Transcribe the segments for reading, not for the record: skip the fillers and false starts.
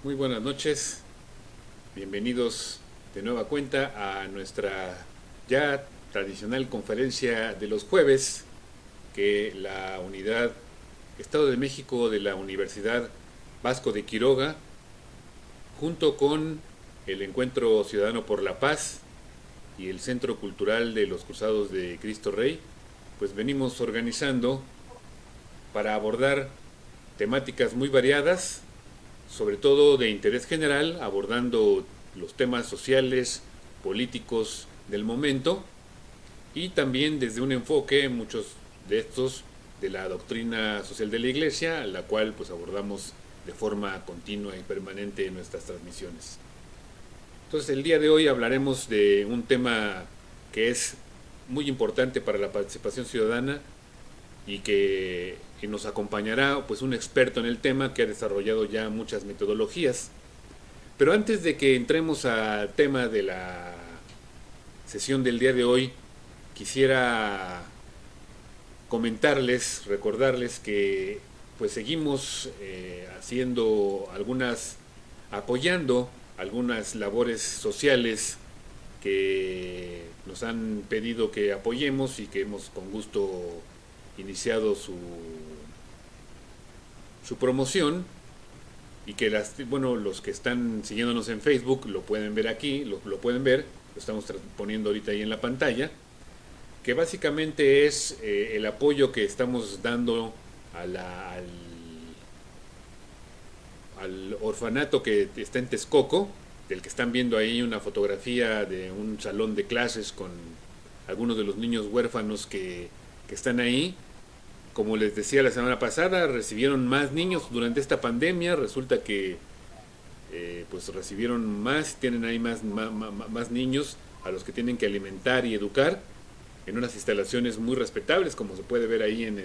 Muy buenas noches, bienvenidos de nueva cuenta a nuestra ya tradicional conferencia de los jueves que la Unidad Estado de México de la Universidad Vasco de Quiroga, junto con el Encuentro Ciudadano por la Paz y el Centro Cultural de los Cruzados de Cristo Rey, pues venimos organizando para abordar temáticas muy variadas, sobre todo de interés general, abordando los temas sociales, políticos del momento y también desde un enfoque, muchos de estos, de la doctrina social de la Iglesia, la cual pues abordamos de forma continua y permanente en nuestras transmisiones. Entonces el día de hoy hablaremos de un tema que es muy importante para la participación ciudadana y que nos acompañará pues un experto en el tema que ha desarrollado ya muchas metodologías. Pero antes de que entremos al tema de la sesión del día de hoy, quisiera comentarles, recordarles que pues seguimos apoyando algunas labores sociales que nos han pedido que apoyemos y que hemos con gusto iniciado su promoción y que los que están siguiéndonos en Facebook lo pueden ver aquí, lo pueden ver, lo estamos poniendo ahorita ahí en la pantalla, que básicamente es el apoyo que estamos dando a al orfanato que está en Texcoco, del que están viendo ahí una fotografía de un salón de clases con algunos de los niños huérfanos que están ahí. Como les decía la semana pasada, recibieron más niños durante esta pandemia. Resulta que pues recibieron más, tienen ahí más niños a los que tienen que alimentar y educar en unas instalaciones muy respetables, como se puede ver ahí en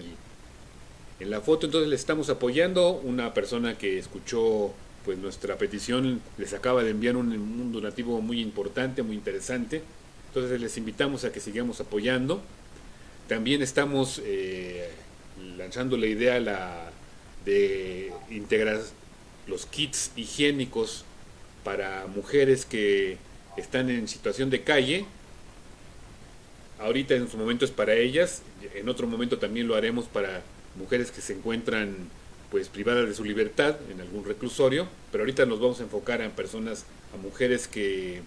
la foto. Entonces les estamos apoyando. Una persona que escuchó pues nuestra petición les acaba de enviar un donativo muy importante, muy interesante. Entonces les invitamos a que sigamos apoyando. También estamos lanzando la idea de integrar los kits higiénicos para mujeres que están en situación de calle. Ahorita en su momento es para ellas, en otro momento también lo haremos para mujeres que se encuentran pues privadas de su libertad en algún reclusorio, pero ahorita nos vamos a enfocar a personas, a mujeres que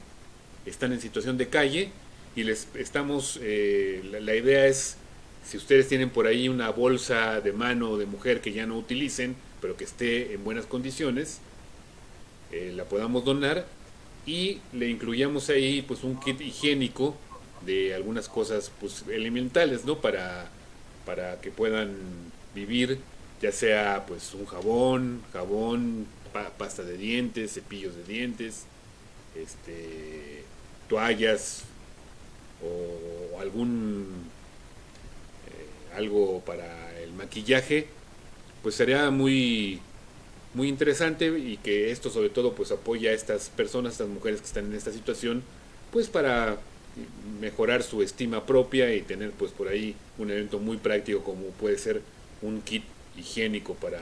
están en situación de calle y les estamos, la idea es, si ustedes tienen por ahí una bolsa de mano de mujer que ya no utilicen, pero que esté en buenas condiciones, la podamos donar y le incluyamos ahí pues un kit higiénico de algunas cosas pues elementales, ¿no? Para que puedan vivir, ya sea pues un jabón, pasta de dientes, cepillos de dientes, toallas o algo para el maquillaje, pues sería muy interesante y que esto sobre todo pues apoya a estas personas, a estas mujeres que están en esta situación, pues para mejorar su estima propia y tener pues por ahí un evento muy práctico como puede ser un kit higiénico para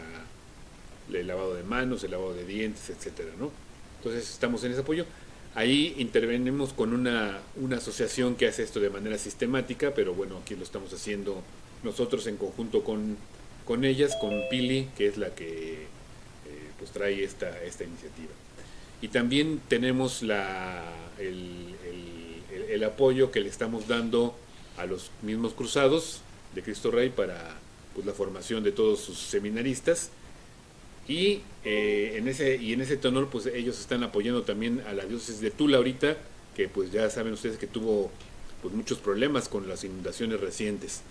el lavado de manos, el lavado de dientes, etcétera, ¿no? Entonces estamos en ese apoyo. Ahí intervenimos con una asociación que hace esto de manera sistemática, pero bueno, aquí lo estamos haciendo nosotros en conjunto con ellas, con Pili, que es la que pues trae esta iniciativa. Y también tenemos el apoyo que le estamos dando a los mismos cruzados de Cristo Rey para pues, la formación de todos sus seminaristas. Y en ese tenor, pues ellos están apoyando también a la diócesis de Tula ahorita, que pues ya saben ustedes que tuvo pues muchos problemas con las inundaciones recientes.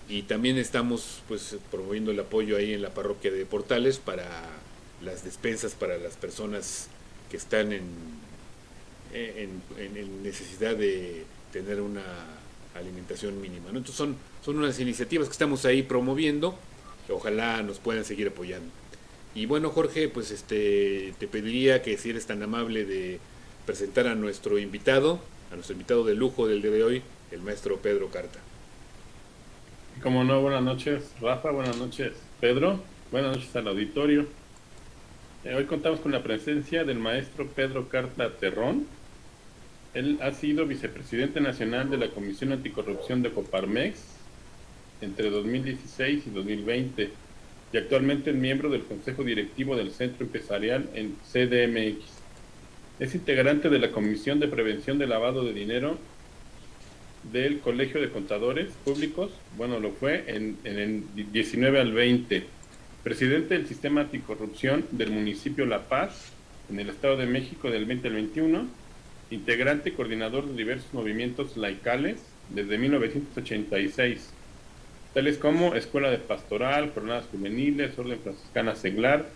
Y también estamos pues promoviendo el apoyo ahí en la parroquia de Portales para las despensas para las personas que están en necesidad de tener una alimentación mínima, ¿no? Entonces son unas iniciativas que estamos ahí promoviendo, que ojalá nos puedan seguir apoyando. Y bueno, Jorge, pues te pediría que si eres tan amable de presentar a nuestro invitado de lujo del día de hoy, el maestro Pedro Carta. Como no, buenas noches, Rafa, buenas noches, Pedro, buenas noches al auditorio. Hoy contamos con la presencia del maestro Pedro Carta Terrón. Él ha sido vicepresidente nacional de la Comisión Anticorrupción de Coparmex entre 2016 y 2020 y actualmente es miembro del Consejo Directivo del Centro Empresarial en CDMX. Es integrante de la Comisión de Prevención de Lavado de Dinero del Colegio de Contadores Públicos, bueno, lo fue en el 19 al 20, presidente del Sistema Anticorrupción del municipio La Paz, en el Estado de México del 20 al 21, integrante y coordinador de diversos movimientos laicales desde 1986, tales como Escuela de Pastoral, Jornadas Juveniles, Orden Franciscana Seglar,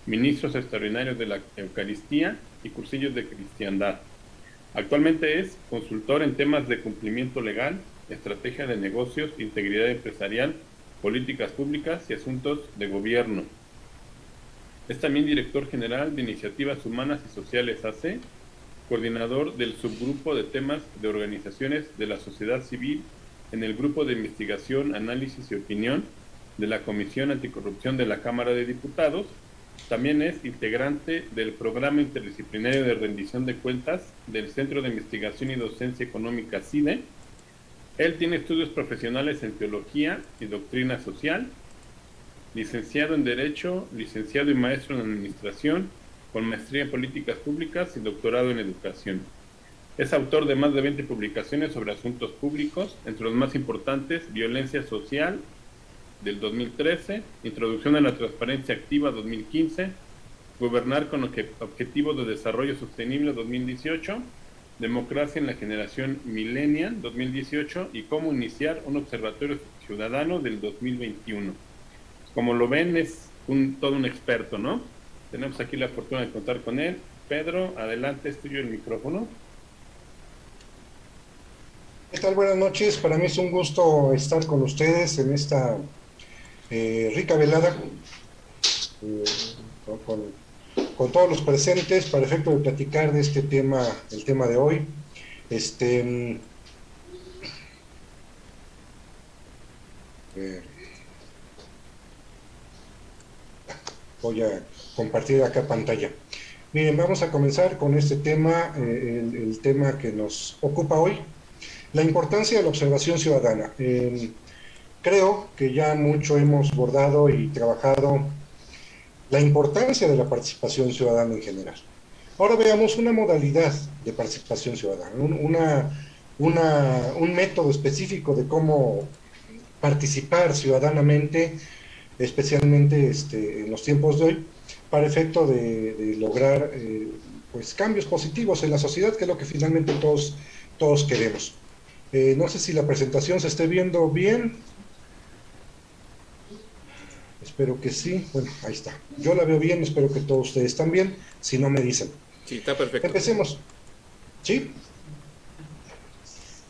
Ministros Extraordinarios de la Eucaristía y Cursillos de Cristiandad. Actualmente es consultor en temas de cumplimiento legal, estrategia de negocios, integridad empresarial, políticas públicas y asuntos de gobierno. Es también director general de Iniciativas Humanas y Sociales AC, coordinador del subgrupo de temas de organizaciones de la sociedad civil en el Grupo de Investigación, Análisis y Opinión de la Comisión Anticorrupción de la Cámara de Diputados. También es integrante del Programa Interdisciplinario de Rendición de Cuentas del Centro de Investigación y Docencia Económica CIDE. Él tiene estudios profesionales en Teología y Doctrina Social, licenciado en Derecho, licenciado y maestro en Administración, con maestría en Políticas Públicas y doctorado en Educación. Es autor de más de 20 publicaciones sobre asuntos públicos, entre los más importantes, Violencia Social, del 2013, Introducción a la Transparencia Activa 2015, Gobernar con Objetivos de Desarrollo Sostenible 2018, Democracia en la Generación Millennial 2018 y Cómo Iniciar un Observatorio Ciudadano del 2021. Como lo ven, es todo un experto, ¿no? Tenemos aquí la fortuna de contar con él. Pedro, adelante, es tuyo el micrófono. ¿Qué tal? Buenas noches. Para mí es un gusto estar con ustedes en esta rica velada eh, con todos los presentes para efecto de platicar de este tema, el tema de hoy. Voy a compartir acá pantalla. Miren, vamos a comenzar con este tema, el tema que nos ocupa hoy, la importancia de la observación ciudadana. Creo que ya mucho hemos abordado y trabajado la importancia de la participación ciudadana en general. Ahora veamos una modalidad de participación ciudadana, un método específico de cómo participar ciudadanamente, especialmente en los tiempos de hoy, para efecto de lograr pues cambios positivos en la sociedad, que es lo que finalmente todos queremos. No sé si la presentación se esté viendo bien. Espero que sí. Bueno, ahí está. Yo la veo bien, espero que todos ustedes también. Si no, me dicen. Sí, está perfecto. Empecemos. ¿Sí?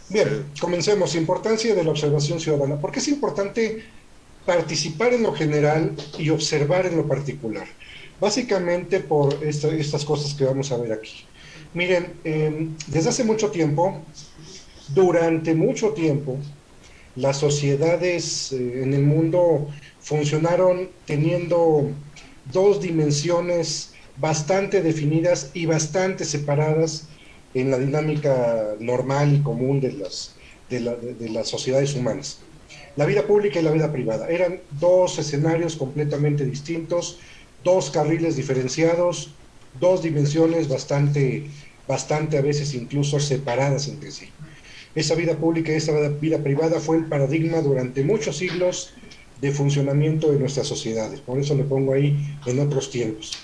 Bien, comencemos. Importancia de la observación ciudadana. ¿Por qué es importante participar en lo general y observar en lo particular? Básicamente por estas cosas que vamos a ver aquí. Miren, desde hace mucho tiempo, durante mucho tiempo, las sociedades en el mundo funcionaron teniendo dos dimensiones bastante definidas y bastante separadas en la dinámica normal y común de las sociedades humanas. La vida pública y la vida privada eran dos escenarios completamente distintos, dos carriles diferenciados, dos dimensiones bastante a veces incluso separadas entre sí. Esa vida pública y esa vida privada fue el paradigma durante muchos siglos de funcionamiento de nuestras sociedades. Por eso le pongo ahí en otros tiempos.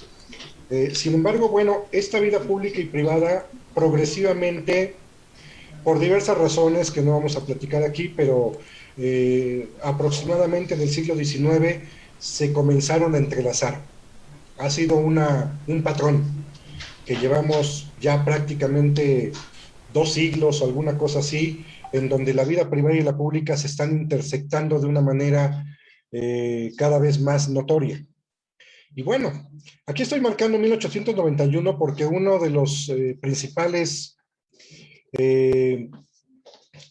Sin embargo, bueno, esta vida pública y privada progresivamente, por diversas razones que no vamos a platicar aquí, pero aproximadamente en el siglo XIX se comenzaron a entrelazar. Ha sido un patrón que llevamos ya prácticamente 2 siglos o alguna cosa así, en donde la vida privada y la pública se están intersectando de una manera cada vez más notoria. Y bueno, aquí estoy marcando 1891 porque uno de los principales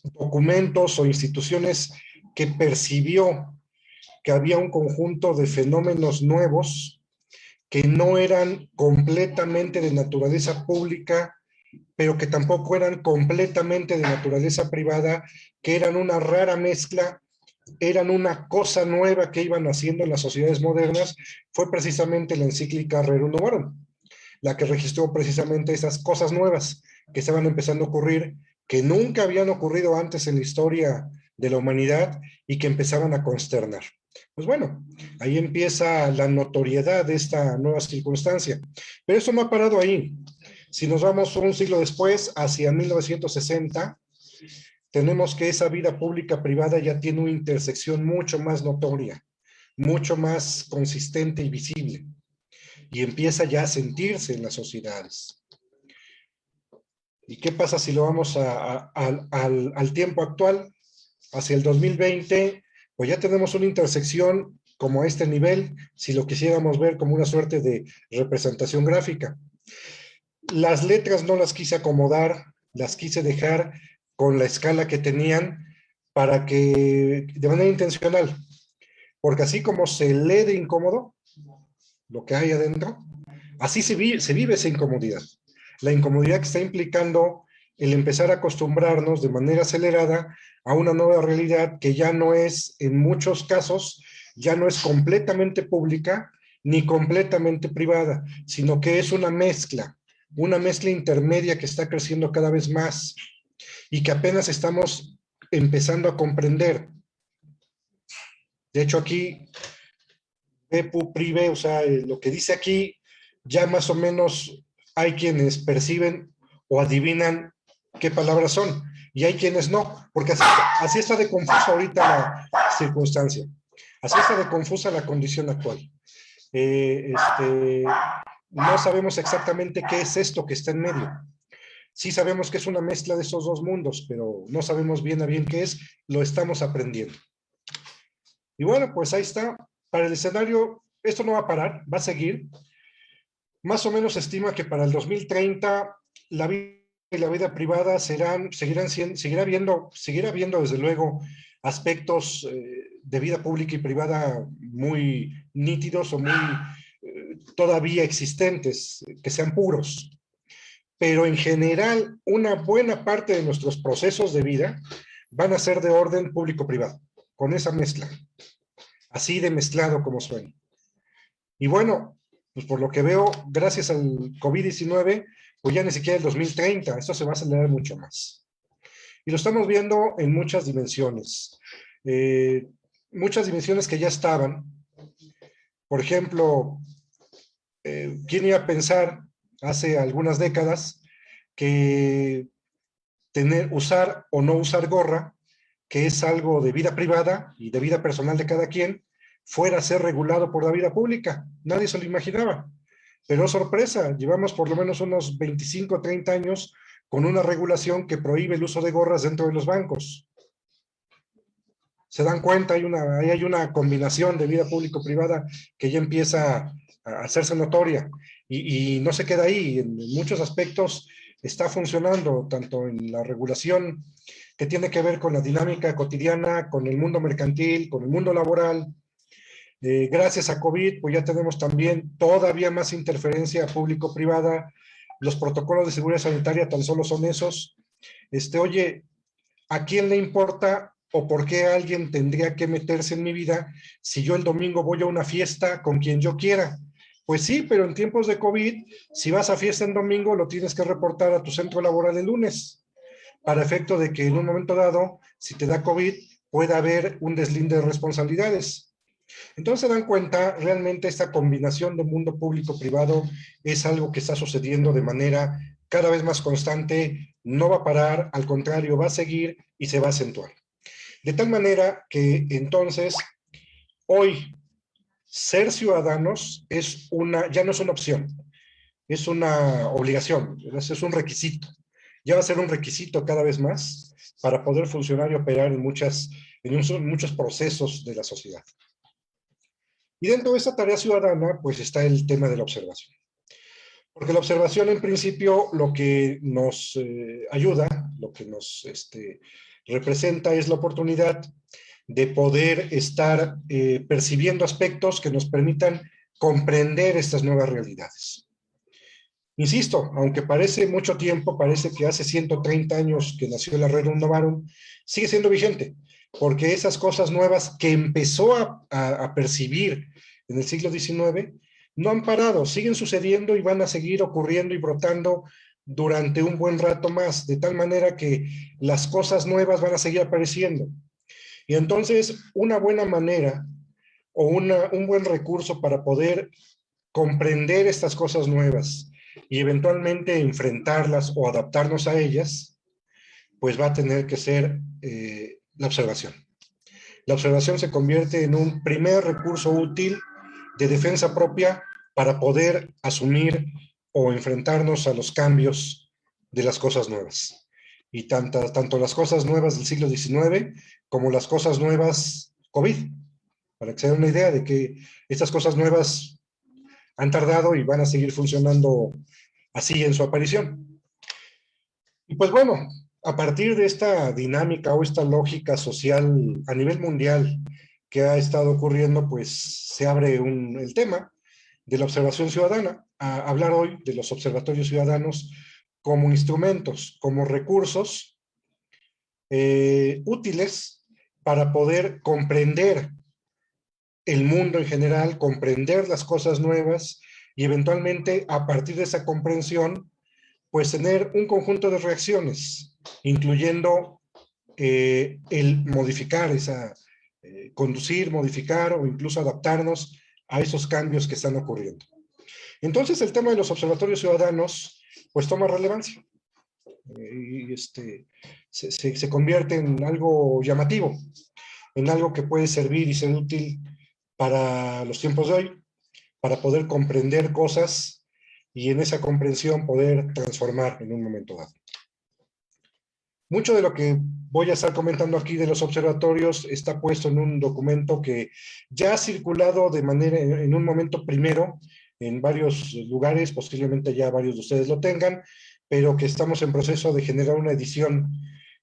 documentos o instituciones que percibió que había un conjunto de fenómenos nuevos que no eran completamente de naturaleza pública, pero que tampoco eran completamente de naturaleza privada, que eran una rara mezcla, eran una cosa nueva que iban haciendo en las sociedades modernas, fue precisamente la encíclica Rerum Novarum, la que registró precisamente esas cosas nuevas que estaban empezando a ocurrir, que nunca habían ocurrido antes en la historia de la humanidad y que empezaban a consternar. Pues bueno, ahí empieza la notoriedad de esta nueva circunstancia. Pero eso no ha parado ahí. Si nos vamos un siglo después, hacia 1960, tenemos que esa vida pública-privada ya tiene una intersección mucho más notoria, mucho más consistente y visible, y empieza ya a sentirse en las sociedades. ¿Y qué pasa si lo vamos al tiempo actual? Hacia el 2020, pues ya tenemos una intersección como a este nivel, si lo quisiéramos ver como una suerte de representación gráfica. Las letras no las quise acomodar, las quise dejar con la escala que tenían para que, de manera intencional, porque así como se lee de incómodo, lo que hay adentro, así se vive esa incomodidad. La incomodidad que está implicando el empezar a acostumbrarnos de manera acelerada a una nueva realidad que ya no es, en muchos casos, ya no es completamente pública ni completamente privada, sino que es una mezcla intermedia que está creciendo cada vez más y que apenas estamos empezando a comprender. De hecho, aquí, EPU, PRIVE, o sea, lo que dice aquí, ya más o menos hay quienes perciben o adivinan qué palabras son, y hay quienes no, porque así está de confusa ahorita la circunstancia, así está de confusa la condición actual. No sabemos exactamente qué es esto que está en medio. Sí sabemos que es una mezcla de esos dos mundos, pero no sabemos bien a bien qué es, lo estamos aprendiendo. Y bueno, pues ahí está. Para el escenario, esto no va a parar, va a seguir. Más o menos se estima que para el 2030 la vida y la vida privada seguirá habiendo desde luego aspectos de vida pública y privada muy nítidos o muy todavía existentes, que sean puros. Pero en general, una buena parte de nuestros procesos de vida van a ser de orden público-privado, con esa mezcla, así de mezclado como suena. Y bueno, pues por lo que veo, gracias al COVID-19, pues ya ni siquiera el 2030, esto se va a acelerar mucho más. Y lo estamos viendo en muchas dimensiones que ya estaban. Por ejemplo, ¿quién iba a pensar hace algunas décadas que usar o no usar gorra, que es algo de vida privada y de vida personal de cada quien, fuera a ser regulado por la vida pública? Nadie se lo imaginaba. Pero sorpresa, llevamos por lo menos unos 25 o 30 años con una regulación que prohíbe el uso de gorras dentro de los bancos. Se dan cuenta, hay una combinación de vida público-privada que ya empieza a hacerse notoria y no se queda ahí. En muchos aspectos está funcionando, tanto en la regulación que tiene que ver con la dinámica cotidiana, con el mundo mercantil, con el mundo laboral. Gracias a COVID, pues ya tenemos también todavía más interferencia público-privada. Los protocolos de seguridad sanitaria tan solo son esos. Oye, ¿a quién le importa o por qué alguien tendría que meterse en mi vida si yo el domingo voy a una fiesta con quien yo quiera? Pues sí, pero en tiempos de COVID, si vas a fiesta en domingo, lo tienes que reportar a tu centro laboral el lunes, para efecto de que en un momento dado, si te da COVID, pueda haber un deslinde de responsabilidades. Entonces se dan cuenta, realmente esta combinación de mundo público-privado es algo que está sucediendo de manera cada vez más constante, no va a parar, al contrario, va a seguir y se va a acentuar. De tal manera que entonces, hoy, ser ciudadanos ya no es una opción, es una obligación, es un requisito. Ya va a ser un requisito cada vez más para poder funcionar y operar en muchos procesos de la sociedad. Y dentro de esta tarea ciudadana, pues está el tema de la observación. Porque la observación, en principio, lo que nos ayuda, lo que nos representa es la oportunidad de poder estar percibiendo aspectos que nos permitan comprender estas nuevas realidades. Insisto, aunque parece mucho tiempo, parece que hace 130 años que nació la Rerum Novarum, sigue siendo vigente, porque esas cosas nuevas que empezó a percibir en el siglo XIX no han parado, siguen sucediendo y van a seguir ocurriendo y brotando durante un buen rato más, de tal manera que las cosas nuevas van a seguir apareciendo. Y entonces, una buena manera o un buen recurso para poder comprender estas cosas nuevas y eventualmente enfrentarlas o adaptarnos a ellas, pues va a tener que ser la observación. La observación se convierte en un primer recurso útil de defensa propia para poder asumir o enfrentarnos a los cambios de las cosas nuevas. Y tanto las cosas nuevas del siglo XIX como las cosas nuevas COVID, para que se den una idea de que estas cosas nuevas han tardado y van a seguir funcionando así en su aparición. Y pues bueno, a partir de esta dinámica o esta lógica social a nivel mundial que ha estado ocurriendo, pues se abre el tema de la observación ciudadana, a hablar hoy de los observatorios ciudadanos como instrumentos, como recursos útiles para poder comprender el mundo en general, comprender las cosas nuevas y eventualmente a partir de esa comprensión, pues tener un conjunto de reacciones, incluyendo el modificar conducir, modificar o incluso adaptarnos a esos cambios que están ocurriendo. Entonces el tema de los observatorios ciudadanos pues toma relevancia y se convierte en algo llamativo, en algo que puede servir y ser útil para los tiempos de hoy, para poder comprender cosas y en esa comprensión poder transformar en un momento dado. Mucho de lo que voy a estar comentando aquí de los observatorios está puesto en un documento que ya ha circulado en un momento primero en varios lugares, posiblemente ya varios de ustedes lo tengan, pero que estamos en proceso de generar una edición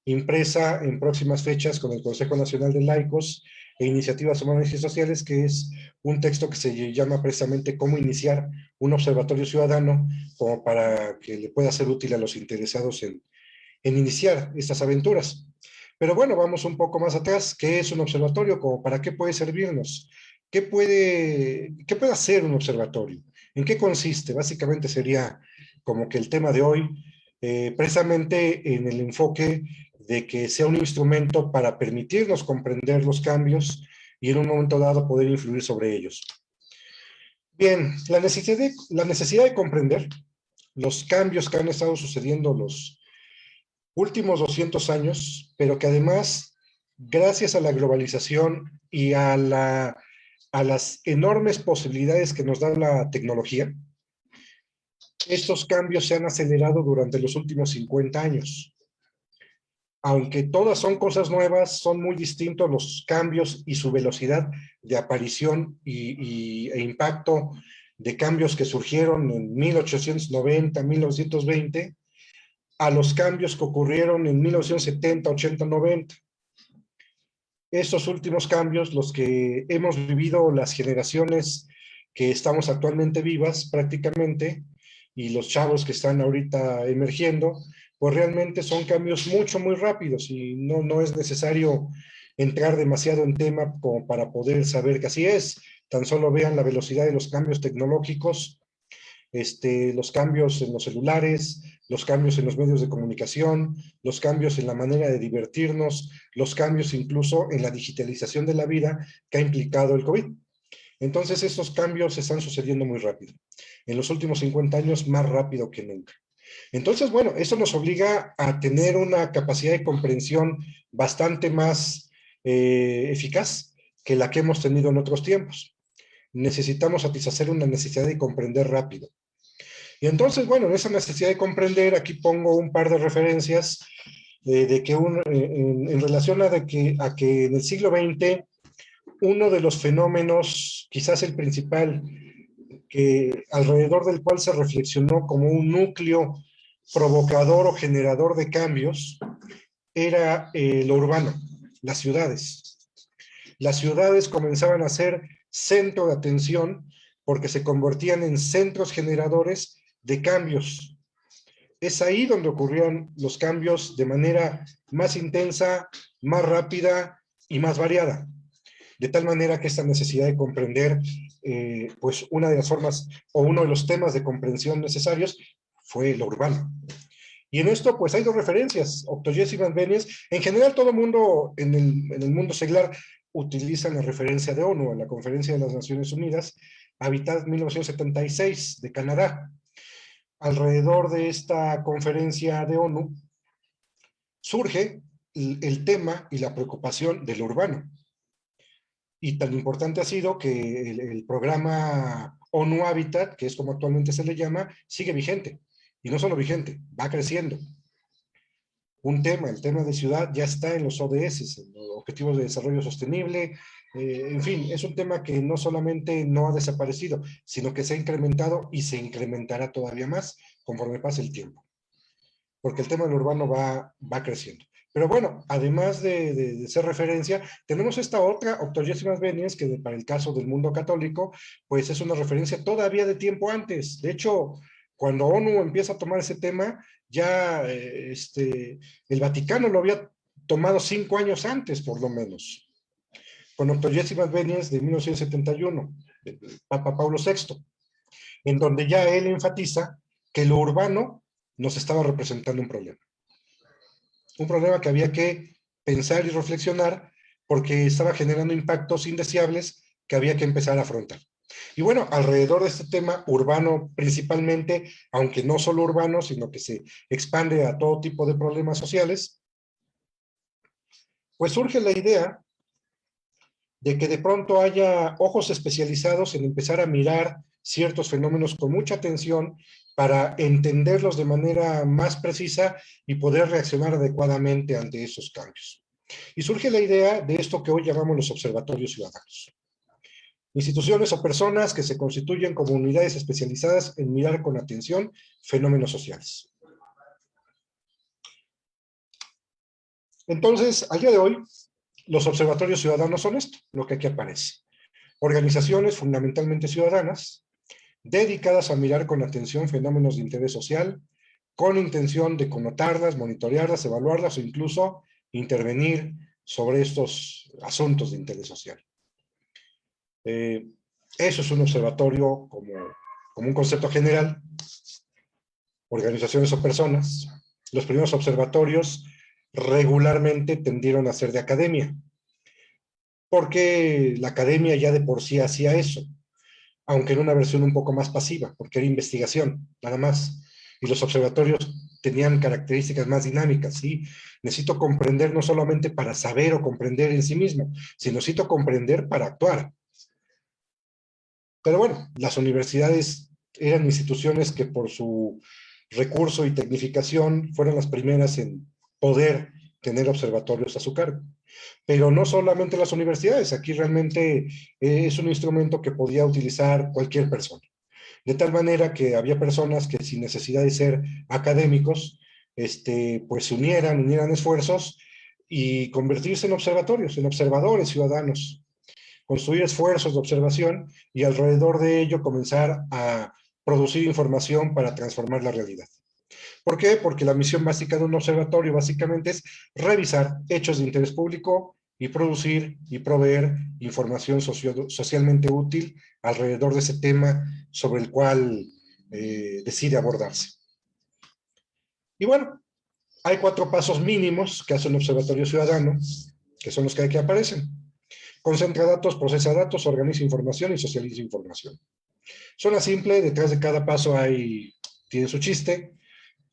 impresa en próximas fechas con el Consejo Nacional de Laicos e Iniciativas Humanas y Sociales, que es un texto que se llama precisamente Cómo iniciar un observatorio ciudadano, como para que le pueda ser útil a los interesados en iniciar estas aventuras. Pero bueno, vamos un poco más atrás. ¿Qué es un observatorio? ¿Como para qué puede servirnos? ¿Qué puede hacer un observatorio? ¿En qué consiste? Básicamente sería como que el tema de hoy, precisamente en el enfoque de que sea un instrumento para permitirnos comprender los cambios y en un momento dado poder influir sobre ellos. Bien, la necesidad de comprender los cambios que han estado sucediendo los últimos 200 años, pero que además, gracias a la globalización y a las enormes posibilidades que nos da la tecnología, estos cambios se han acelerado durante los últimos 50 años. Aunque todas son cosas nuevas, son muy distintos los cambios y su velocidad de aparición e impacto de cambios que surgieron en 1890, 1920, a los cambios que ocurrieron en 1970, 80, 90. Estos últimos cambios, los que hemos vivido las generaciones que estamos actualmente vivas prácticamente, y los chavos que están ahorita emergiendo, pues realmente son cambios muy rápidos y no es necesario entrar demasiado en tema como para poder saber que así es. Tan solo vean la velocidad de los cambios tecnológicos, los cambios en los celulares, los cambios en los medios de comunicación, los cambios en la manera de divertirnos, los cambios incluso en la digitalización de la vida que ha implicado el COVID. Entonces estos cambios están sucediendo muy rápido. En los últimos 50 años más rápido que nunca. Entonces, bueno, eso nos obliga a tener una capacidad de comprensión bastante más eficaz que la que hemos tenido en otros tiempos. Necesitamos satisfacer una necesidad de comprender rápido. Y entonces, bueno, en esa necesidad de comprender, aquí pongo un par de referencias de que en relación a que en el siglo XX, uno de los fenómenos, quizás el principal, que alrededor del cual se reflexionó como un núcleo provocador o generador de cambios, era lo urbano, las ciudades. Las ciudades comenzaban a ser centro de atención porque se convertían en centros generadores de cambios. Es ahí donde ocurrían los cambios de manera más intensa, más rápida y más variada. De tal manera que esta necesidad de comprender, pues una de las formas o uno de los temas de comprensión necesarios fue lo urbano. Y en esto, pues hay dos referencias, Octogés y Benveniste. En general, todo el mundo en el mundo seglar utiliza la referencia de ONU, a la Conferencia de las Naciones Unidas, Habitat 1976 de Canadá. Alrededor de esta conferencia de ONU surge el tema y la preocupación del urbano. Y tan importante ha sido que el programa ONU Habitat, que es como actualmente se le llama, sigue vigente. Y no solo vigente, va creciendo. Un tema, el tema de ciudad, ya está en los ODS, en los Objetivos de Desarrollo Sostenible. En fin, es un tema que no solamente no ha desaparecido, sino que se ha incrementado y se incrementará todavía más conforme pase el tiempo. Porque el tema del urbano va creciendo. Pero bueno, además de ser referencia, tenemos esta otra, Octogésimas Venies, que para el caso del mundo católico, pues es una referencia todavía de tiempo antes. De hecho, cuando ONU empieza a tomar ese tema, ya el Vaticano lo había tomado 5 años antes, por lo menos, con Octogésimas Venies de 1971, del Papa Pablo VI, en donde ya él enfatiza que lo urbano nos estaba representando un problema. Un problema que había que pensar y reflexionar porque estaba generando impactos indeseables que había que empezar a afrontar. Y bueno, alrededor de este tema urbano principalmente, aunque no solo urbano, sino que se expande a todo tipo de problemas sociales, pues surge la idea de que de pronto haya ojos especializados en empezar a mirar ciertos fenómenos con mucha atención para entenderlos de manera más precisa y poder reaccionar adecuadamente ante esos cambios. Y surge la idea de esto que hoy llamamos los observatorios ciudadanos. Instituciones o personas que se constituyen como unidades especializadas en mirar con atención fenómenos sociales. Entonces, al día de hoy, los observatorios ciudadanos son esto, lo que aquí aparece. Organizaciones fundamentalmente ciudadanas, dedicadas a mirar con atención fenómenos de interés social, con intención de connotarlas, monitorearlas, evaluarlas o incluso intervenir sobre estos asuntos de interés social. Eso es un observatorio como un concepto general, organizaciones o personas. Los primeros observatorios regularmente tendieron a ser de academia, porque la academia ya de por sí hacía eso, aunque en una versión un poco más pasiva, porque era investigación, nada más. Y los observatorios tenían características más dinámicas, ¿sí? Necesito comprender no solamente para saber o comprender en sí mismo, sino necesito comprender para actuar. Pero bueno, las universidades eran instituciones que por su recurso y tecnificación fueron las primeras en poder tener observatorios a su cargo. Pero no solamente las universidades, aquí realmente es un instrumento que podía utilizar cualquier persona. De tal manera que había personas que sin necesidad de ser académicos, pues se unieran esfuerzos y convertirse en observatorios, en observadores ciudadanos, construir esfuerzos de observación y alrededor de ello comenzar a producir información para transformar la realidad. ¿Por qué? Porque la misión básica de un observatorio básicamente es revisar hechos de interés público y producir y proveer información socialmente útil alrededor de ese tema sobre el cual decide abordarse. Y bueno, hay 4 pasos mínimos que hace un observatorio ciudadano, que son los que aquí aparecen. Concentra datos, procesa datos, organiza información y socializa información. Suena simple, detrás de cada paso tiene su chiste,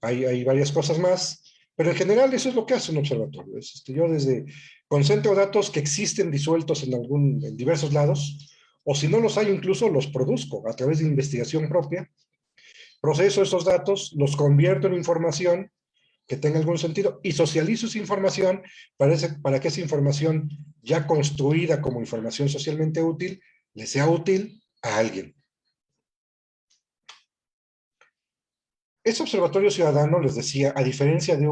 hay varias cosas más, pero en general eso es lo que hace un observatorio. Yo desde concentro datos que existen disueltos en diversos lados, o si no los hay incluso los produzco a través de investigación propia, proceso esos datos, los convierto en información que tenga algún sentido y socializo esa información para que esa información ya construida como información socialmente útil le sea útil a alguien. Ese observatorio ciudadano, les decía, a diferencia de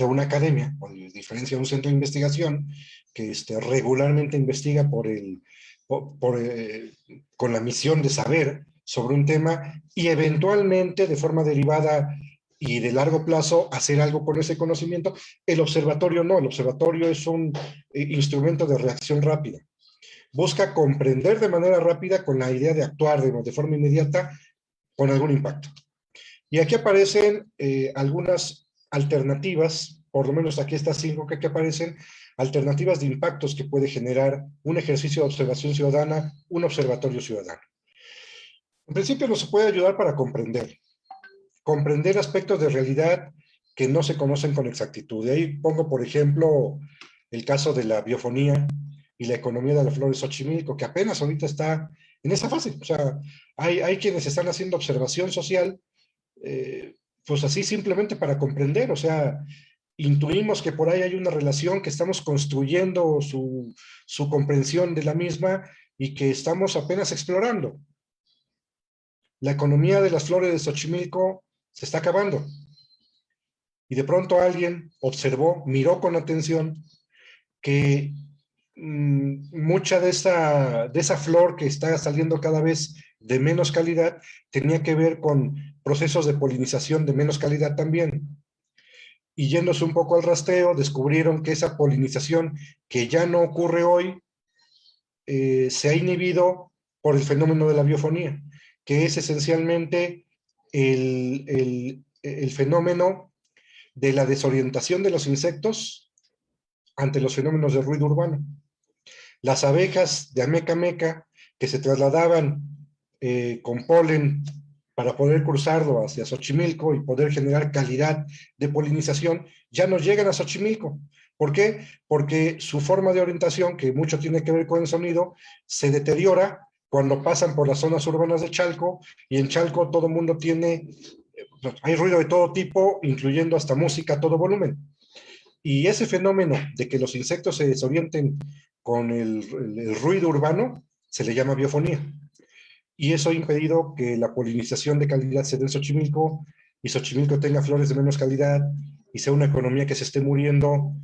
una academia, o a diferencia de un centro de investigación que regularmente investiga por con la misión de saber sobre un tema y eventualmente de forma derivada y de largo plazo hacer algo con ese conocimiento. El observatorio no, el observatorio es un instrumento de reacción rápida. Busca comprender de manera rápida con la idea de actuar de forma inmediata con algún impacto. Y aquí aparecen algunas alternativas, por lo menos aquí estas 5 que aquí aparecen, alternativas de impactos que puede generar un ejercicio de observación ciudadana, un observatorio ciudadano. En principio nos puede ayudar para comprender aspectos de realidad que no se conocen con exactitud. De ahí pongo, por ejemplo, el caso de la biofonía y la economía de la flor de Xochimilco, que apenas ahorita está en esa fase. O sea, hay quienes están haciendo observación social, pues así simplemente para comprender, o sea, intuimos que por ahí hay una relación, que estamos construyendo su comprensión de la misma y que estamos apenas explorando. La economía de las flores de Xochimilco se está acabando. Y de pronto alguien observó, miró con atención que mucha de esa flor que está saliendo cada vez de menos calidad tenía que ver con procesos de polinización de menos calidad también. Y yéndose un poco al rastreo, descubrieron que esa polinización que ya no ocurre hoy se ha inhibido por el fenómeno de la biofonía, que es esencialmente el fenómeno de la desorientación de los insectos ante los fenómenos de ruido urbano. Las abejas de Ameca Meca, que se trasladaban con polen para poder cruzarlo hacia Xochimilco y poder generar calidad de polinización, ya no llegan a Xochimilco. ¿Por qué? Porque su forma de orientación, que mucho tiene que ver con el sonido, se deteriora cuando pasan por las zonas urbanas de Chalco, y en Chalco todo el mundo tiene, hay ruido de todo tipo, incluyendo hasta música a todo volumen. Y ese fenómeno de que los insectos se desorienten con el ruido urbano se le llama biofonía. Y eso ha impedido que la polinización de calidad se dé en Xochimilco, y Xochimilco tenga flores de menos calidad, y sea una economía que se esté muriendo,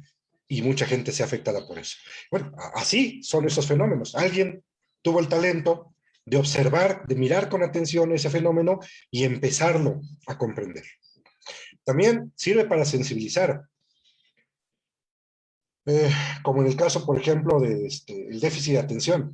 y mucha gente sea afectada por eso. Bueno, así son esos fenómenos. Alguien tuvo el talento de observar, de mirar con atención ese fenómeno y empezarlo a comprender. También sirve para sensibilizar. Como en el caso, por ejemplo, de el déficit de atención.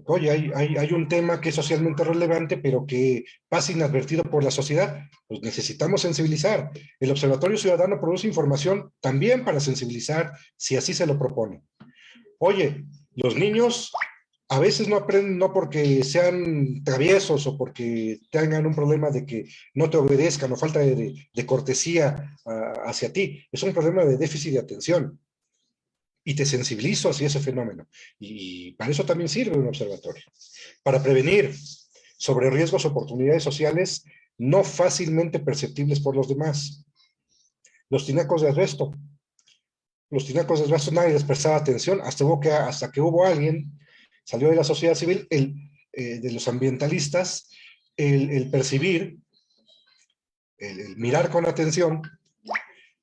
Oye, hay un tema que es socialmente relevante, pero que pasa inadvertido por la sociedad. Pues necesitamos sensibilizar. El Observatorio Ciudadano produce información también para sensibilizar, si así se lo propone. Oye, los niños a veces no aprenden no porque sean traviesos o porque tengan un problema de que no te obedezcan o falta de cortesía hacia ti. Es un problema de déficit de atención. Y te sensibilizo hacia ese fenómeno. Y para eso también sirve un observatorio. Para prevenir sobre riesgos o oportunidades sociales no fácilmente perceptibles por los demás. Los tinacos de asbesto. Los tinacos de asbesto nadie les prestaba atención hasta que hubo alguien, salió de la sociedad civil, de los ambientalistas, el percibir, el mirar con atención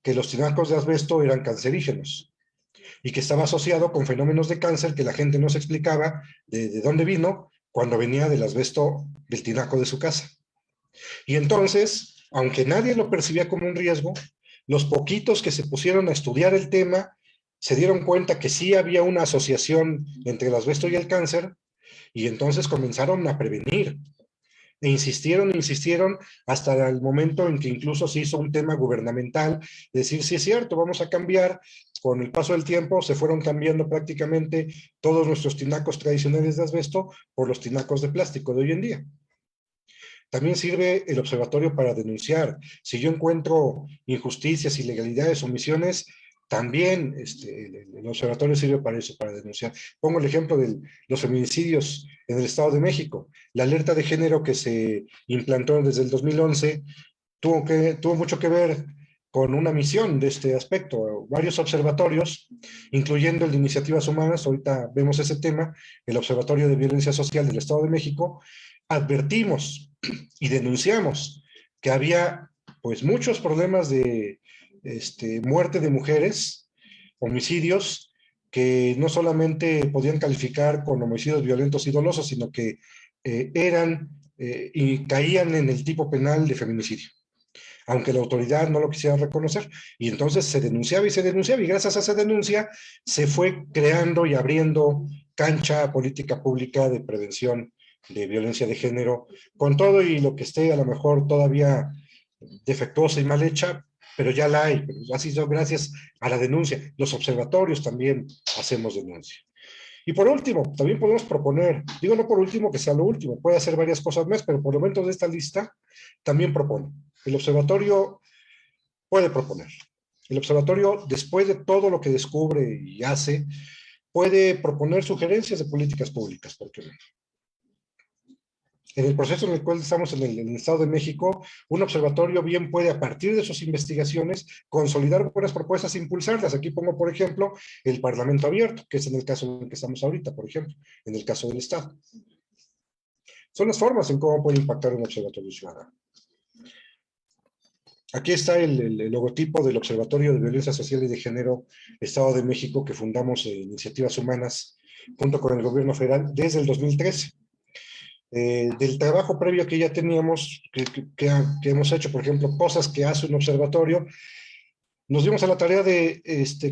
que los tinacos de asbesto eran cancerígenos y que estaba asociado con fenómenos de cáncer que la gente no se explicaba de dónde vino cuando venía del asbesto del tinaco de su casa. Y entonces, aunque nadie lo percibía como un riesgo, los poquitos que se pusieron a estudiar el tema se dieron cuenta que sí había una asociación entre el asbesto y el cáncer, y entonces comenzaron a prevenir. E insistieron hasta el momento en que incluso se hizo un tema gubernamental, decir, sí es cierto, vamos a cambiar. Con el paso del tiempo se fueron cambiando prácticamente todos nuestros tinacos tradicionales de asbesto por los tinacos de plástico de hoy en día. También sirve el observatorio para denunciar. Si yo encuentro injusticias, ilegalidades, omisiones, también el observatorio sirve para eso, para denunciar. Pongo el ejemplo de los feminicidios en el Estado de México. La alerta de género que se implantó desde el 2011 tuvo mucho que ver con una misión de este aspecto. Varios observatorios, incluyendo el de Iniciativas Humanas, ahorita vemos ese tema, el Observatorio de Violencia Social del Estado de México, advertimos y denunciamos que había pues muchos problemas de muerte de mujeres, homicidios, que no solamente podían calificar con homicidios violentos y dolosos, sino que eran y caían en el tipo penal de feminicidio, aunque la autoridad no lo quisiera reconocer. Y entonces se denunciaba y se denunciaba, y gracias a esa denuncia se fue creando y abriendo cancha a política pública de prevención de violencia de género, con todo y lo que esté a lo mejor todavía defectuosa y mal hecha, pero ya la hay, pero ha sido gracias a la denuncia. Los observatorios también hacemos denuncia. Y por último, también podemos proponer, digo no por último que sea lo último, puede hacer varias cosas más, pero por lo menos de esta lista también propone. El observatorio puede proponer. El observatorio, después de todo lo que descubre y hace, puede proponer sugerencias de políticas públicas, ¿por qué no? En el proceso en el cual estamos en el Estado de México, un observatorio bien puede, a partir de sus investigaciones, consolidar buenas propuestas e impulsarlas. Aquí pongo, por ejemplo, el Parlamento Abierto, que es en el caso en el que estamos ahorita, por ejemplo, en el caso del Estado. Son las formas en cómo puede impactar un observatorio ciudadano. Aquí está el logotipo del Observatorio de Violencia Social y de Género Estado de México, que fundamos Iniciativas Humanas junto con el gobierno federal desde el 2013. Del trabajo previo que ya teníamos, que hemos hecho, por ejemplo, cosas que hace un observatorio, nos dimos a la tarea de,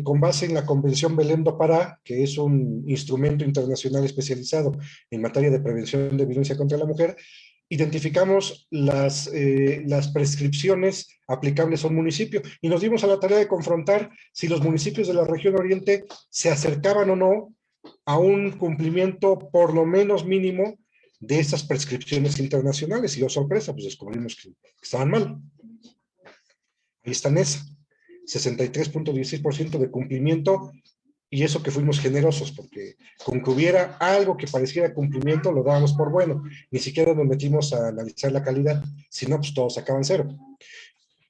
con base en la Convención Belém do Pará, que es un instrumento internacional especializado en materia de prevención de violencia contra la mujer, identificamos las prescripciones aplicables a un municipio y nos dimos a la tarea de confrontar si los municipios de la región oriente se acercaban o no a un cumplimiento por lo menos mínimo de estas prescripciones internacionales. Y, oh sorpresa, pues descubrimos que estaban mal. Ahí está NESA, 63.16% de cumplimiento, y eso que fuimos generosos, porque con que hubiera algo que pareciera cumplimiento, lo dábamos por bueno. Ni siquiera nos metimos a analizar la calidad, si no, pues todos sacaban cero.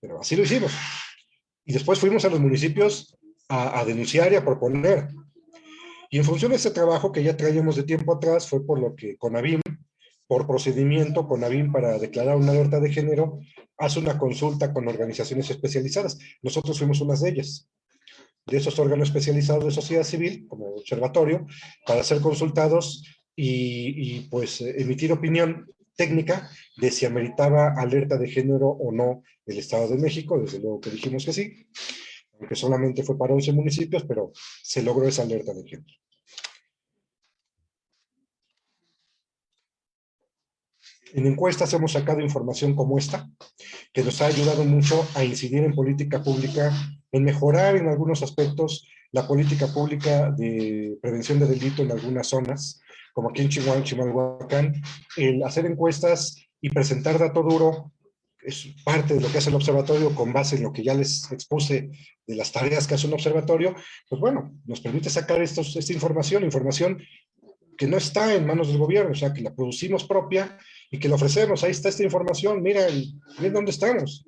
Pero así lo hicimos. Y después fuimos a los municipios a denunciar y a proponer. Y en función de ese trabajo que ya traíamos de tiempo atrás, fue por lo que CONAVIM, por procedimiento, CONAVIM, para declarar una alerta de género, hace una consulta con organizaciones especializadas. Nosotros fuimos unas de ellas, de esos órganos especializados de sociedad civil, como observatorio, para ser consultados y pues emitir opinión técnica de si ameritaba alerta de género o no el Estado de México. Desde luego que dijimos que sí, aunque solamente fue para 11 municipios, pero se logró esa alerta de género. En encuestas hemos sacado información como esta, que nos ha ayudado mucho a incidir en política pública, en mejorar en algunos aspectos la política pública de prevención de delito en algunas zonas, como aquí en Chihuahua, Chimalhuacán. El hacer encuestas y presentar dato duro es parte de lo que hace el observatorio, con base en lo que ya les expuse de las tareas que hace un observatorio. Pues bueno, nos permite sacar esta información que no está en manos del gobierno, o sea, que la producimos propia y que la ofrecemos. Ahí está esta información, mira dónde estamos.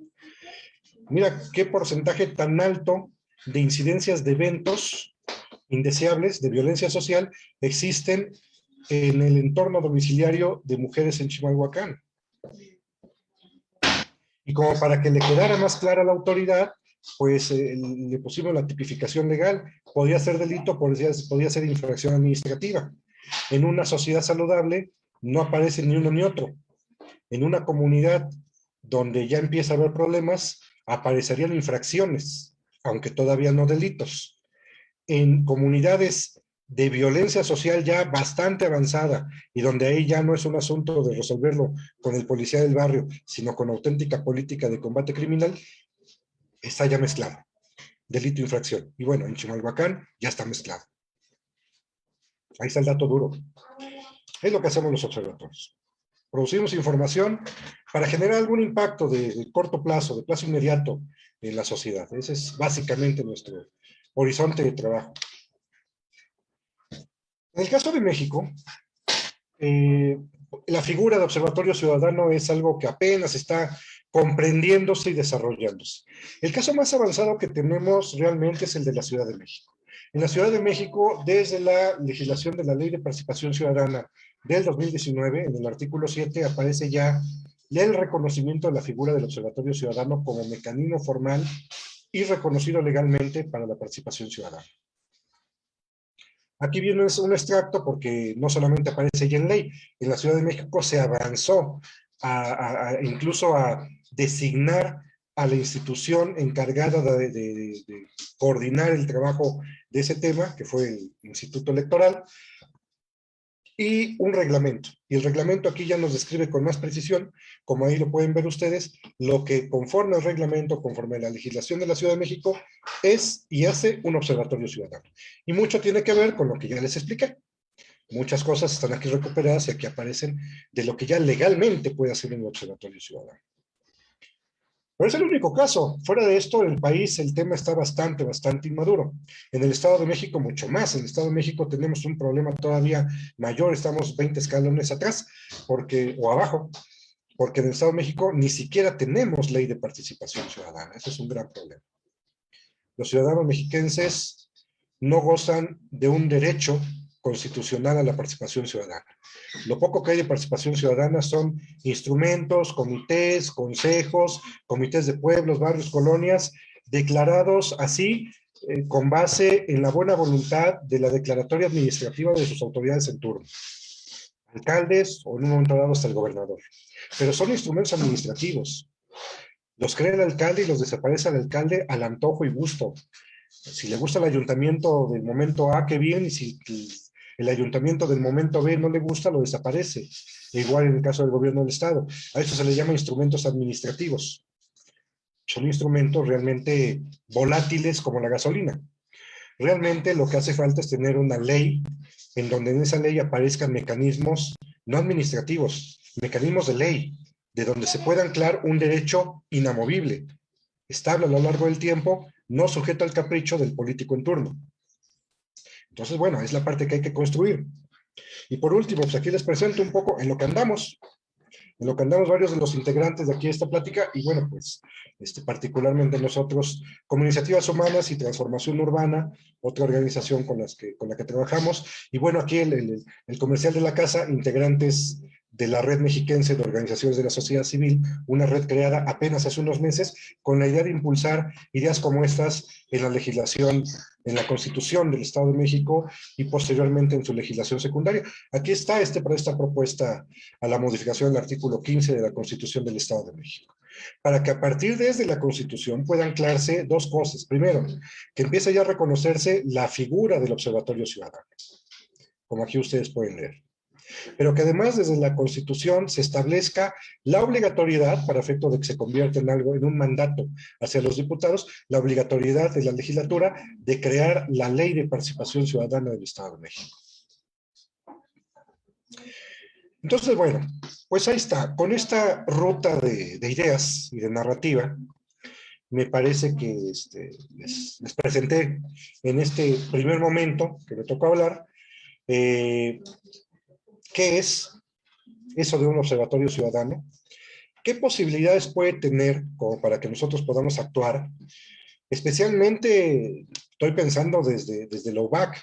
Mira qué porcentaje tan alto de incidencias de eventos indeseables, de violencia social, existen en el entorno domiciliario de mujeres en Chimalhuacán. Y como para que le quedara más clara a la autoridad, pues le pusimos la tipificación legal. Podía ser delito, podía ser infracción administrativa. En una sociedad saludable no aparece ni uno ni otro. En una comunidad donde ya empieza a haber problemas, aparecerían infracciones, aunque todavía no delitos. En comunidades de violencia social ya bastante avanzada, y donde ahí ya no es un asunto de resolverlo con el policía del barrio, sino con auténtica política de combate criminal, está ya mezclado, delito e infracción. Y bueno, en Chimalhuacán ya está mezclado. Ahí está el dato duro. Es lo que hacemos los observatorios. Producimos información para generar algún impacto de corto plazo, de plazo inmediato en la sociedad. Ese es básicamente nuestro horizonte de trabajo. En el caso de México, la figura de observatorio ciudadano es algo que apenas está comprendiéndose y desarrollándose. El caso más avanzado que tenemos realmente es el de la Ciudad de México. En la Ciudad de México, desde la legislación de la Ley de Participación Ciudadana del 2019, en el artículo 7, aparece ya el reconocimiento de la figura del Observatorio Ciudadano como mecanismo formal y reconocido legalmente para la participación ciudadana. Aquí viene un extracto porque no solamente aparece ya en ley, en la Ciudad de México se avanzó incluso a designar a la institución encargada de coordinar el trabajo de ese tema, que fue el Instituto Electoral, y un reglamento. Y el reglamento aquí ya nos describe con más precisión, como ahí lo pueden ver ustedes, lo que conforme al reglamento, conforme a la legislación de la Ciudad de México, es y hace un observatorio ciudadano. Y mucho tiene que ver con lo que ya les expliqué. Muchas cosas están aquí recuperadas y aquí aparecen de lo que ya legalmente puede hacer un observatorio ciudadano. Pero es el único caso. Fuera de esto, en el país el tema está bastante inmaduro. En el Estado de México mucho más. En el Estado de México tenemos un problema todavía mayor. Estamos 20 escalones atrás o abajo, porque en el Estado de México ni siquiera tenemos ley de participación ciudadana. Ese es un gran problema. Los ciudadanos mexiquenses no gozan de un derecho constitucional a la participación ciudadana. Lo poco que hay de participación ciudadana son instrumentos, comités, consejos, comités de pueblos, barrios, colonias, declarados así con base en la buena voluntad de la declaratoria administrativa de sus autoridades en turno. Alcaldes o en un momento dado hasta el gobernador. Pero son instrumentos administrativos. Los crea el alcalde y los desaparece el alcalde al antojo y gusto. Si le gusta el ayuntamiento del momento A, qué bien, y si el ayuntamiento del momento B no le gusta, lo desaparece. Igual en el caso del gobierno del Estado. A eso se le llama instrumentos administrativos. Son instrumentos realmente volátiles como la gasolina. Realmente lo que hace falta es tener una ley en donde en esa ley aparezcan mecanismos no administrativos, mecanismos de ley, de donde se pueda anclar un derecho inamovible, estable a lo largo del tiempo, no sujeto al capricho del político en turno. Entonces, bueno, es la parte que hay que construir. Y por último, pues aquí les presento un poco en lo que andamos varios de los integrantes de aquí de esta plática, y bueno, pues particularmente nosotros, como Iniciativas Humanas y Transformación Urbana, otra organización con la que trabajamos, y bueno, aquí el comercial de la casa, integrantes de la Red Mexiquense de Organizaciones de la Sociedad Civil, una red creada apenas hace unos meses, con la idea de impulsar ideas como estas en la legislación, en la Constitución del Estado de México y posteriormente en su legislación secundaria. Aquí está esta propuesta a la modificación del artículo 15 de la Constitución del Estado de México, para que a partir desde la Constitución puedan anclarse dos cosas. Primero, que empiece ya a reconocerse la figura del Observatorio Ciudadano, como aquí ustedes pueden leer, pero que además desde la Constitución se establezca la obligatoriedad, para efecto de que se convierta en algo, en un mandato hacia los diputados, la obligatoriedad de la legislatura de crear la Ley de Participación Ciudadana del Estado de México. Entonces, bueno, pues ahí está. Con esta ruta de ideas y de narrativa, me parece que les presenté en este primer momento que me tocó hablar, ¿qué es eso de un observatorio ciudadano? ¿Qué posibilidades puede tener como para que nosotros podamos actuar? Especialmente estoy pensando desde la UBAC,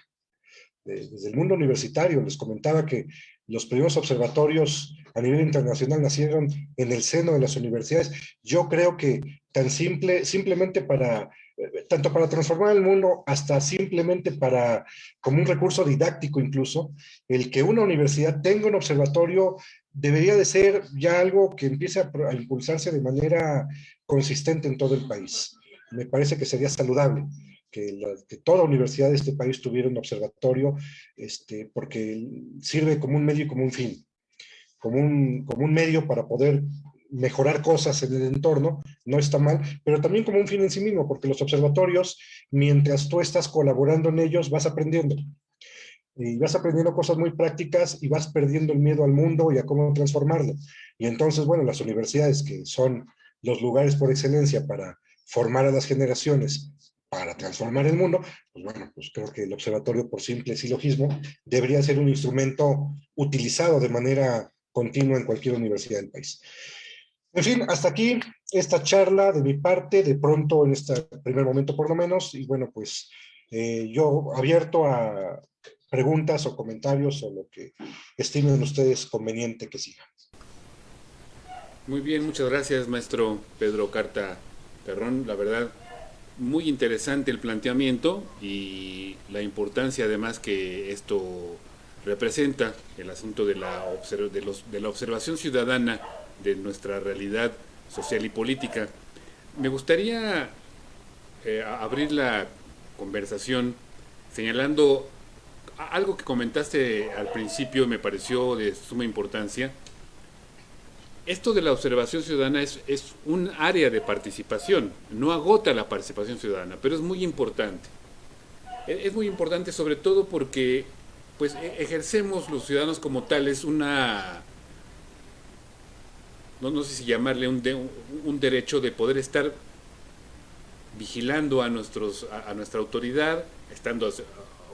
desde el mundo universitario. Les comentaba que los primeros observatorios a nivel internacional nacieron en el seno de las universidades. Yo creo que simplemente tanto para transformar el mundo, hasta simplemente como un recurso didáctico incluso, el que una universidad tenga un observatorio debería de ser ya algo que empiece a impulsarse de manera consistente en todo el país. Me parece que sería saludable que toda universidad de este país tuviera un observatorio, porque sirve como un medio y como un fin, como un medio para poder mejorar cosas en el entorno, no está mal, pero también como un fin en sí mismo, porque los observatorios, mientras tú estás colaborando en ellos, vas aprendiendo. Y vas aprendiendo cosas muy prácticas y vas perdiendo el miedo al mundo y a cómo transformarlo. Y entonces, bueno, las universidades, que son los lugares por excelencia para formar a las generaciones, para transformar el mundo, pues bueno, pues creo que el observatorio, por simple silogismo, debería ser un instrumento utilizado de manera continua en cualquier universidad del país. En fin, hasta aquí esta charla de mi parte, de pronto en este primer momento por lo menos, y bueno, pues yo abierto a preguntas o comentarios o lo que estimen ustedes conveniente que siga. Muy bien, muchas gracias, maestro Pedro Carta Terrón. La verdad, muy interesante el planteamiento y la importancia además que esto representa, el asunto de de la observación ciudadana de nuestra realidad social y política. Me gustaría abrir la conversación señalando algo que comentaste al principio, me pareció de suma importancia. Esto de la observación ciudadana es un área de participación, no agota la participación ciudadana, pero es muy importante. Es muy importante sobre todo porque pues ejercemos los ciudadanos como tales no sé si llamarle un derecho de poder estar vigilando a nuestra autoridad, estando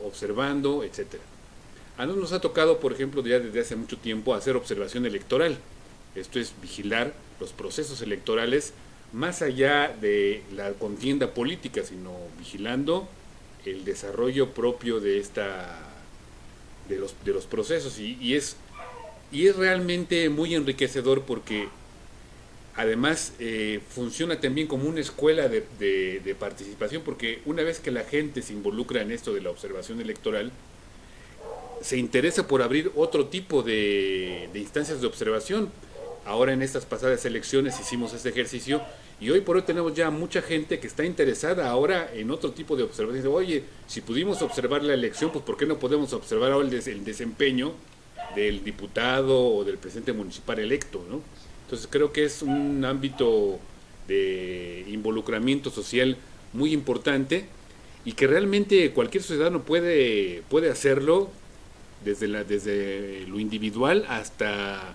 observando, etcétera. A nosotros nos ha tocado, por ejemplo, ya desde hace mucho tiempo, hacer observación electoral. Esto es vigilar los procesos electorales más allá de la contienda política, sino vigilando el desarrollo propio de los procesos. Y es realmente muy enriquecedor porque además funciona también como una escuela de participación, porque una vez que la gente se involucra en esto de la observación electoral, se interesa por abrir otro tipo de instancias de observación. Ahora en estas pasadas elecciones hicimos este ejercicio y hoy por hoy tenemos ya mucha gente que está interesada ahora en otro tipo de observación. Dice, oye, si pudimos observar la elección, pues ¿por qué no podemos observar ahora el desempeño del diputado o del presidente municipal electo, ¿no? Entonces creo que es un ámbito de involucramiento social muy importante y que realmente cualquier ciudadano puede hacerlo desde lo individual hasta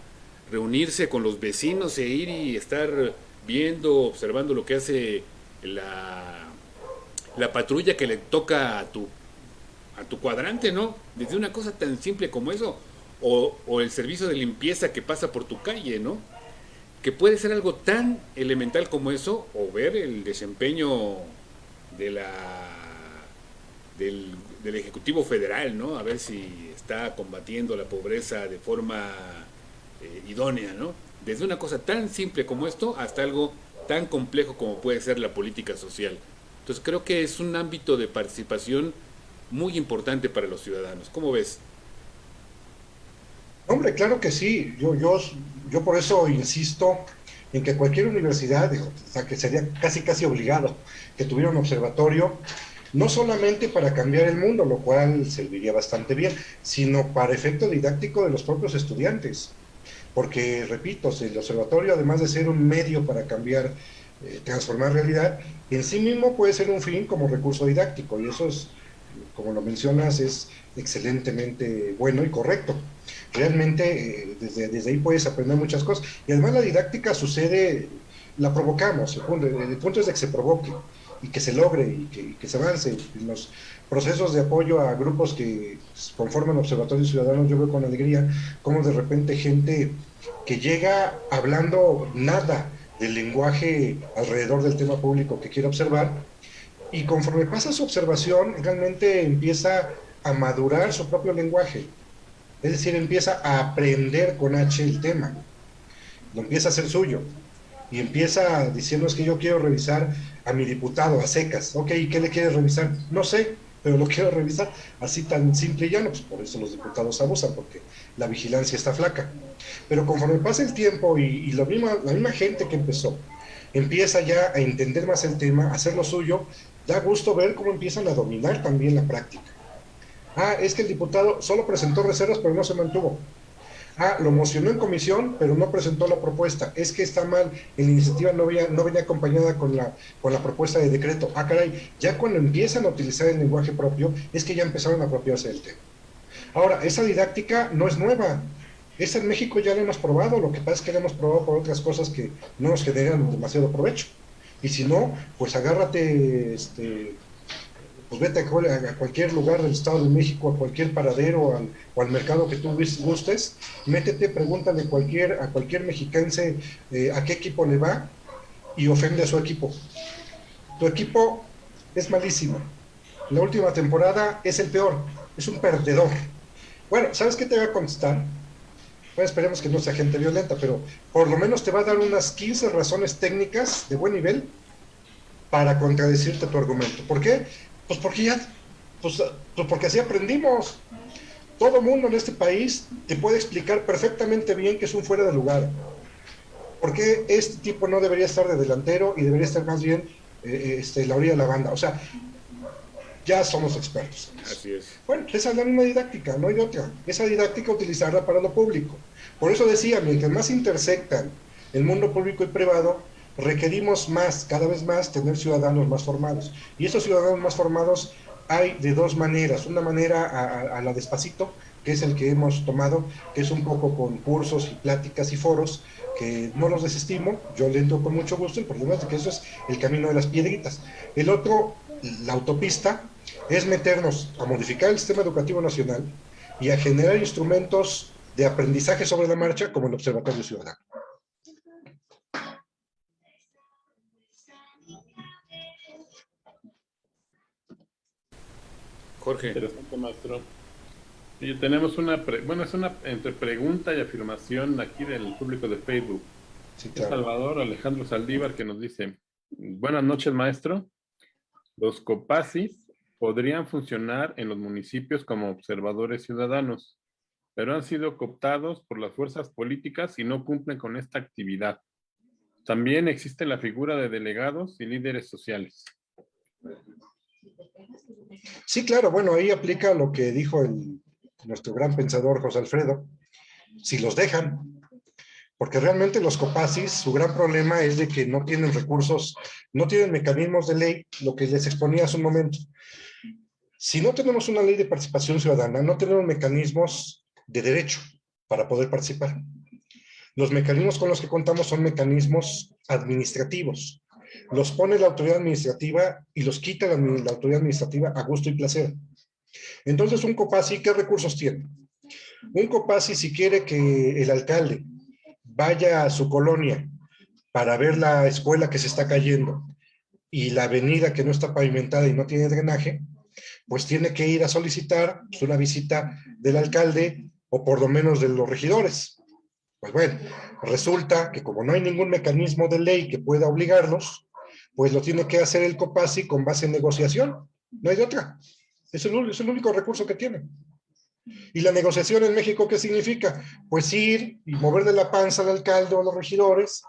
reunirse con los vecinos e ir y estar viendo, observando lo que hace la patrulla que le toca a tu cuadrante, ¿no? Desde una cosa tan simple como eso, o el servicio de limpieza que pasa por tu calle, ¿no? Que puede ser algo tan elemental como eso, o ver el desempeño del Ejecutivo Federal, ¿no? A ver si está combatiendo la pobreza de forma idónea, ¿no? Desde una cosa tan simple como esto hasta algo tan complejo como puede ser la política social. Entonces creo que es un ámbito de participación muy importante para los ciudadanos. ¿Cómo ves? Hombre, claro que sí. Yo por eso insisto en que cualquier universidad, o sea, que sería casi obligado que tuviera un observatorio, no solamente para cambiar el mundo, lo cual serviría bastante bien, sino para efecto didáctico de los propios estudiantes. Porque, repito, el observatorio, además de ser un medio para cambiar, transformar realidad, en sí mismo puede ser un fin como recurso didáctico, y eso es, como lo mencionas, es excelentemente bueno y correcto. Realmente desde ahí puedes aprender muchas cosas, y además la didáctica sucede, la provocamos, el punto es de que se provoque, y que se logre, y que se avance en los procesos de apoyo a grupos que conforman observatorios ciudadanos. Yo veo con alegría cómo de repente gente que llega hablando nada del lenguaje alrededor del tema público que quiere observar, y conforme pasa su observación, realmente empieza a madurar su propio lenguaje, es decir, empieza a aprender con H el tema, lo empieza a hacer suyo, y empieza diciendo, es que yo quiero revisar a mi diputado a secas. Ok, ¿y qué le quieres revisar? No sé, pero lo quiero revisar, así tan simple y llano. Pues por eso los diputados abusan, porque la vigilancia está flaca. Pero conforme pasa el tiempo y la misma gente que empezó empieza ya a entender más el tema, a hacer lo suyo, da gusto ver cómo empiezan a dominar también la práctica. Ah, es que el diputado solo presentó reservas pero no se mantuvo. Ah, lo mocionó en comisión, pero no presentó la propuesta. Es que está mal, en la iniciativa no venía acompañada con la propuesta de decreto. Ah, caray, ya cuando empiezan a utilizar el lenguaje propio, es que ya empezaron a apropiarse del tema. Ahora, esa didáctica no es nueva. Esa en México ya la hemos probado, lo que pasa es que la hemos probado por otras cosas que no nos generan demasiado provecho. Y si no, pues agárrate, pues vete a cualquier lugar del Estado de México, a cualquier paradero o al mercado que tú gustes, métete, pregúntale a cualquier mexiquense a qué equipo le va y ofende a su equipo. Tu equipo es malísimo. La última temporada es el peor, es un perdedor. Bueno, ¿sabes qué te va a contestar? Bueno, esperemos que no sea gente violenta, pero por lo menos te va a dar unas 15 razones técnicas de buen nivel para contradecirte tu argumento. ¿Por qué? Pues porque pues porque así aprendimos. Todo mundo en este país te puede explicar perfectamente bien que es un fuera de lugar. ¿Por qué este tipo no debería estar de delantero y debería estar más bien en la orilla de la banda? O sea, ya somos expertos. Así es. Bueno, esa es la misma didáctica, no hay otra. Esa didáctica utilizarla para lo público. Por eso decía, mientras más intersectan el mundo público y privado, requerimos más, cada vez más, tener ciudadanos más formados. Y esos ciudadanos más formados hay de dos maneras. Una manera a la despacito, que es el que hemos tomado, que es un poco con cursos y pláticas y foros, que no los desestimo, yo le entro con mucho gusto. El problema es que eso es el camino de las piedritas. El otro, la autopista, es meternos a modificar el sistema educativo nacional y a generar instrumentos de aprendizaje sobre la marcha como el Observatorio Ciudadano. Jorge. Interesante, maestro. Y tenemos es una entre pregunta y afirmación aquí del público de Facebook. Sí, claro. Salvador Alejandro Saldívar, que nos dice: buenas noches, maestro. Los COPACIs podrían funcionar en los municipios como observadores ciudadanos, pero han sido cooptados por las fuerzas políticas y no cumplen con esta actividad. También existe la figura de delegados y líderes sociales. Sí, claro, bueno, ahí aplica lo que dijo nuestro gran pensador José Alfredo, si los dejan, porque realmente los COPACIs, su gran problema es de que no tienen recursos, no tienen mecanismos de ley, lo que les exponía hace un momento. Si no tenemos una ley de participación ciudadana, no tenemos mecanismos de derecho para poder participar. Los mecanismos con los que contamos son mecanismos administrativos. Los pone la autoridad administrativa y los quita la autoridad administrativa a gusto y placer. Entonces, un COPACI, ¿qué recursos tiene? Un COPACI, si quiere que el alcalde vaya a su colonia para ver la escuela que se está cayendo y la avenida que no está pavimentada y no tiene drenaje, pues tiene que ir a solicitar una visita del alcalde o por lo menos de los regidores. Pues bueno, resulta que como no hay ningún mecanismo de ley que pueda obligarlos, pues lo tiene que hacer el COPACI con base en negociación. No hay de otra. Es el único recurso que tiene. ¿Y la negociación en México qué significa? Pues ir y moverle la panza al alcalde o a los regidores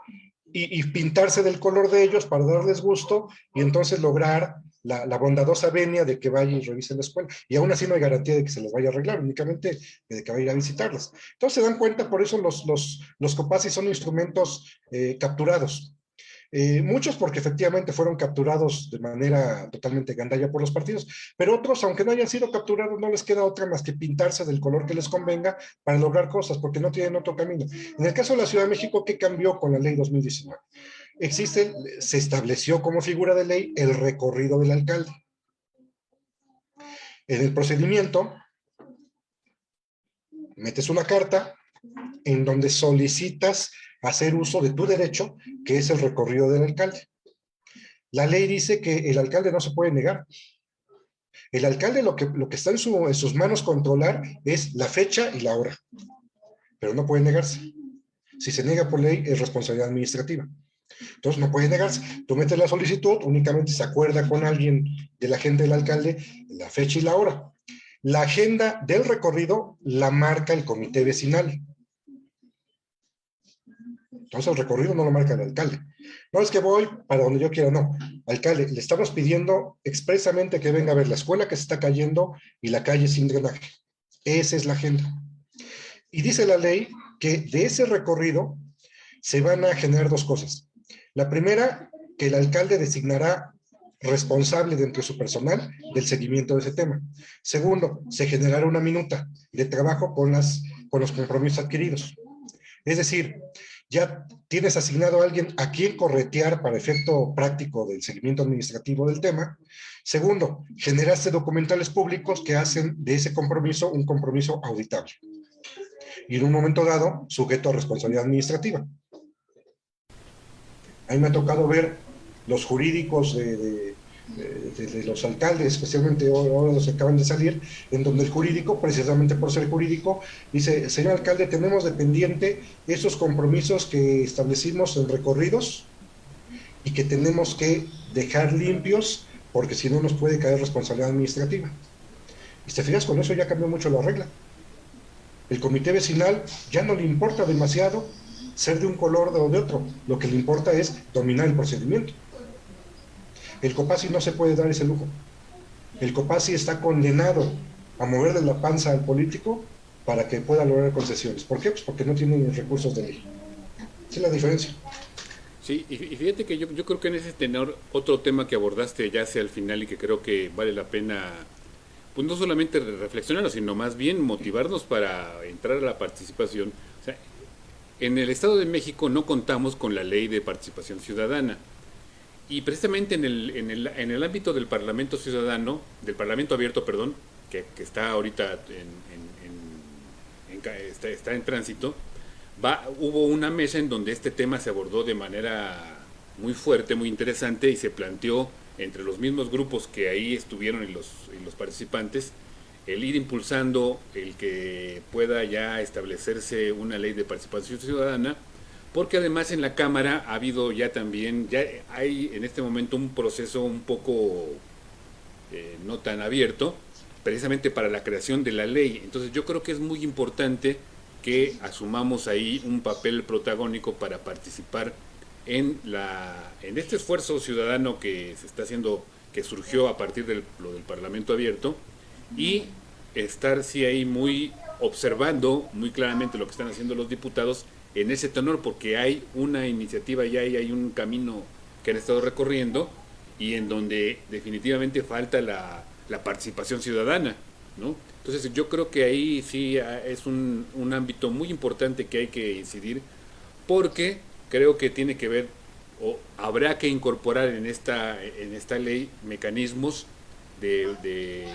y pintarse del color de ellos para darles gusto y entonces lograr la bondadosa venia de que vaya y revise la escuela. Y aún así no hay garantía de que se les vaya a arreglar, únicamente de que vaya a ir a visitarlas. Entonces se dan cuenta, por eso los COPACI son instrumentos capturados. Muchos porque efectivamente fueron capturados de manera totalmente gandalla por los partidos, pero otros, aunque no hayan sido capturados, no les queda otra más que pintarse del color que les convenga para lograr cosas, porque no tienen otro camino. En el caso de la Ciudad de México, ¿qué cambió con la ley 2019? Se estableció como figura de ley el recorrido del alcalde. En el procedimiento, metes una carta en donde solicitas hacer uso de tu derecho, que es el recorrido del alcalde. La ley dice que el alcalde no se puede negar. El alcalde lo que está en sus manos controlar es la fecha y la hora, pero no puede negarse. Si se niega por ley, es responsabilidad administrativa. Entonces no puede negarse. Tú metes la solicitud, únicamente se acuerda con alguien de la gente del alcalde la fecha y la hora. La agenda del recorrido la marca el comité vecinal. Entonces el recorrido no lo marca el alcalde. No es que voy para donde yo quiera, no. Alcalde, le estamos pidiendo expresamente que venga a ver la escuela que se está cayendo y la calle sin drenaje. Esa es la agenda. Y dice la ley que de ese recorrido se van a generar dos cosas. La primera, que el alcalde designará responsable dentro de su personal del seguimiento de ese tema. Segundo, se generará una minuta de trabajo con los compromisos adquiridos. Es decir, ya tienes asignado a alguien a quien corretear para efecto práctico del seguimiento administrativo del tema. Segundo, generaste documentales públicos que hacen de ese compromiso un compromiso auditable. Y en un momento dado, sujeto a responsabilidad administrativa. A mí me ha tocado ver los jurídicos de los alcaldes, especialmente ahora los que acaban de salir, en donde el jurídico, precisamente por ser jurídico, dice: señor alcalde, tenemos de pendiente esos compromisos que establecimos en recorridos y que tenemos que dejar limpios porque si no nos puede caer responsabilidad administrativa. Y si te fijas, con eso ya cambió mucho la regla. El comité vecinal ya no le importa demasiado ser de un color o de otro, lo que le importa es dominar el procedimiento. El COPACI no se puede dar ese lujo. El COPACI está condenado a moverle la panza al político para que pueda lograr concesiones. ¿Por qué? Pues porque no tiene recursos de ley. Esa es la diferencia. Sí, y fíjate que yo creo que en ese tenor, otro tema que abordaste ya hacia el final y que creo que vale la pena, pues no solamente reflexionarlo, sino más bien motivarnos para entrar a la participación. O sea, en el Estado de México no contamos con la ley de participación ciudadana. Y precisamente en el ámbito del Parlamento Ciudadano, del Parlamento Abierto, perdón, que está ahorita está en tránsito, hubo una mesa en donde este tema se abordó de manera muy fuerte, muy interesante, y se planteó entre los mismos grupos que ahí estuvieron y los participantes, el ir impulsando el que pueda ya establecerse una ley de participación ciudadana, porque además en la Cámara ha habido ya también, ya hay en este momento un proceso un poco no tan abierto, precisamente para la creación de la ley. Entonces yo creo que es muy importante que asumamos ahí un papel protagónico para participar en este esfuerzo ciudadano que se está haciendo, que surgió a partir de lo del Parlamento Abierto, y estar sí ahí muy observando muy claramente lo que están haciendo los diputados en ese tenor, porque hay una iniciativa ya y hay un camino que han estado recorriendo y en donde definitivamente falta la participación ciudadana, ¿no? Entonces yo creo que ahí sí es un ámbito muy importante que hay que incidir, porque creo que tiene que ver, o habrá que incorporar en esta ley mecanismos de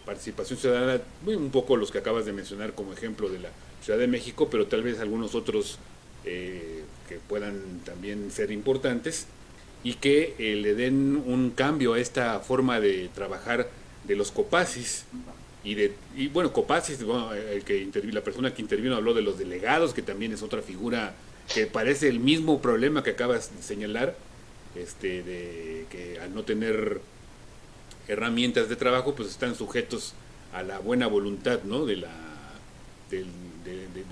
participación ciudadana, un poco los que acabas de mencionar como ejemplo de la Ciudad de México, pero tal vez algunos otros que puedan también ser importantes y que le den un cambio a esta forma de trabajar de los COPACIs. Y bueno, COPACIs, bueno, la persona que intervino habló de los delegados, que también es otra figura que parece el mismo problema que acabas de señalar, de que al no tener herramientas de trabajo, pues están sujetos a la buena voluntad, ¿no?, del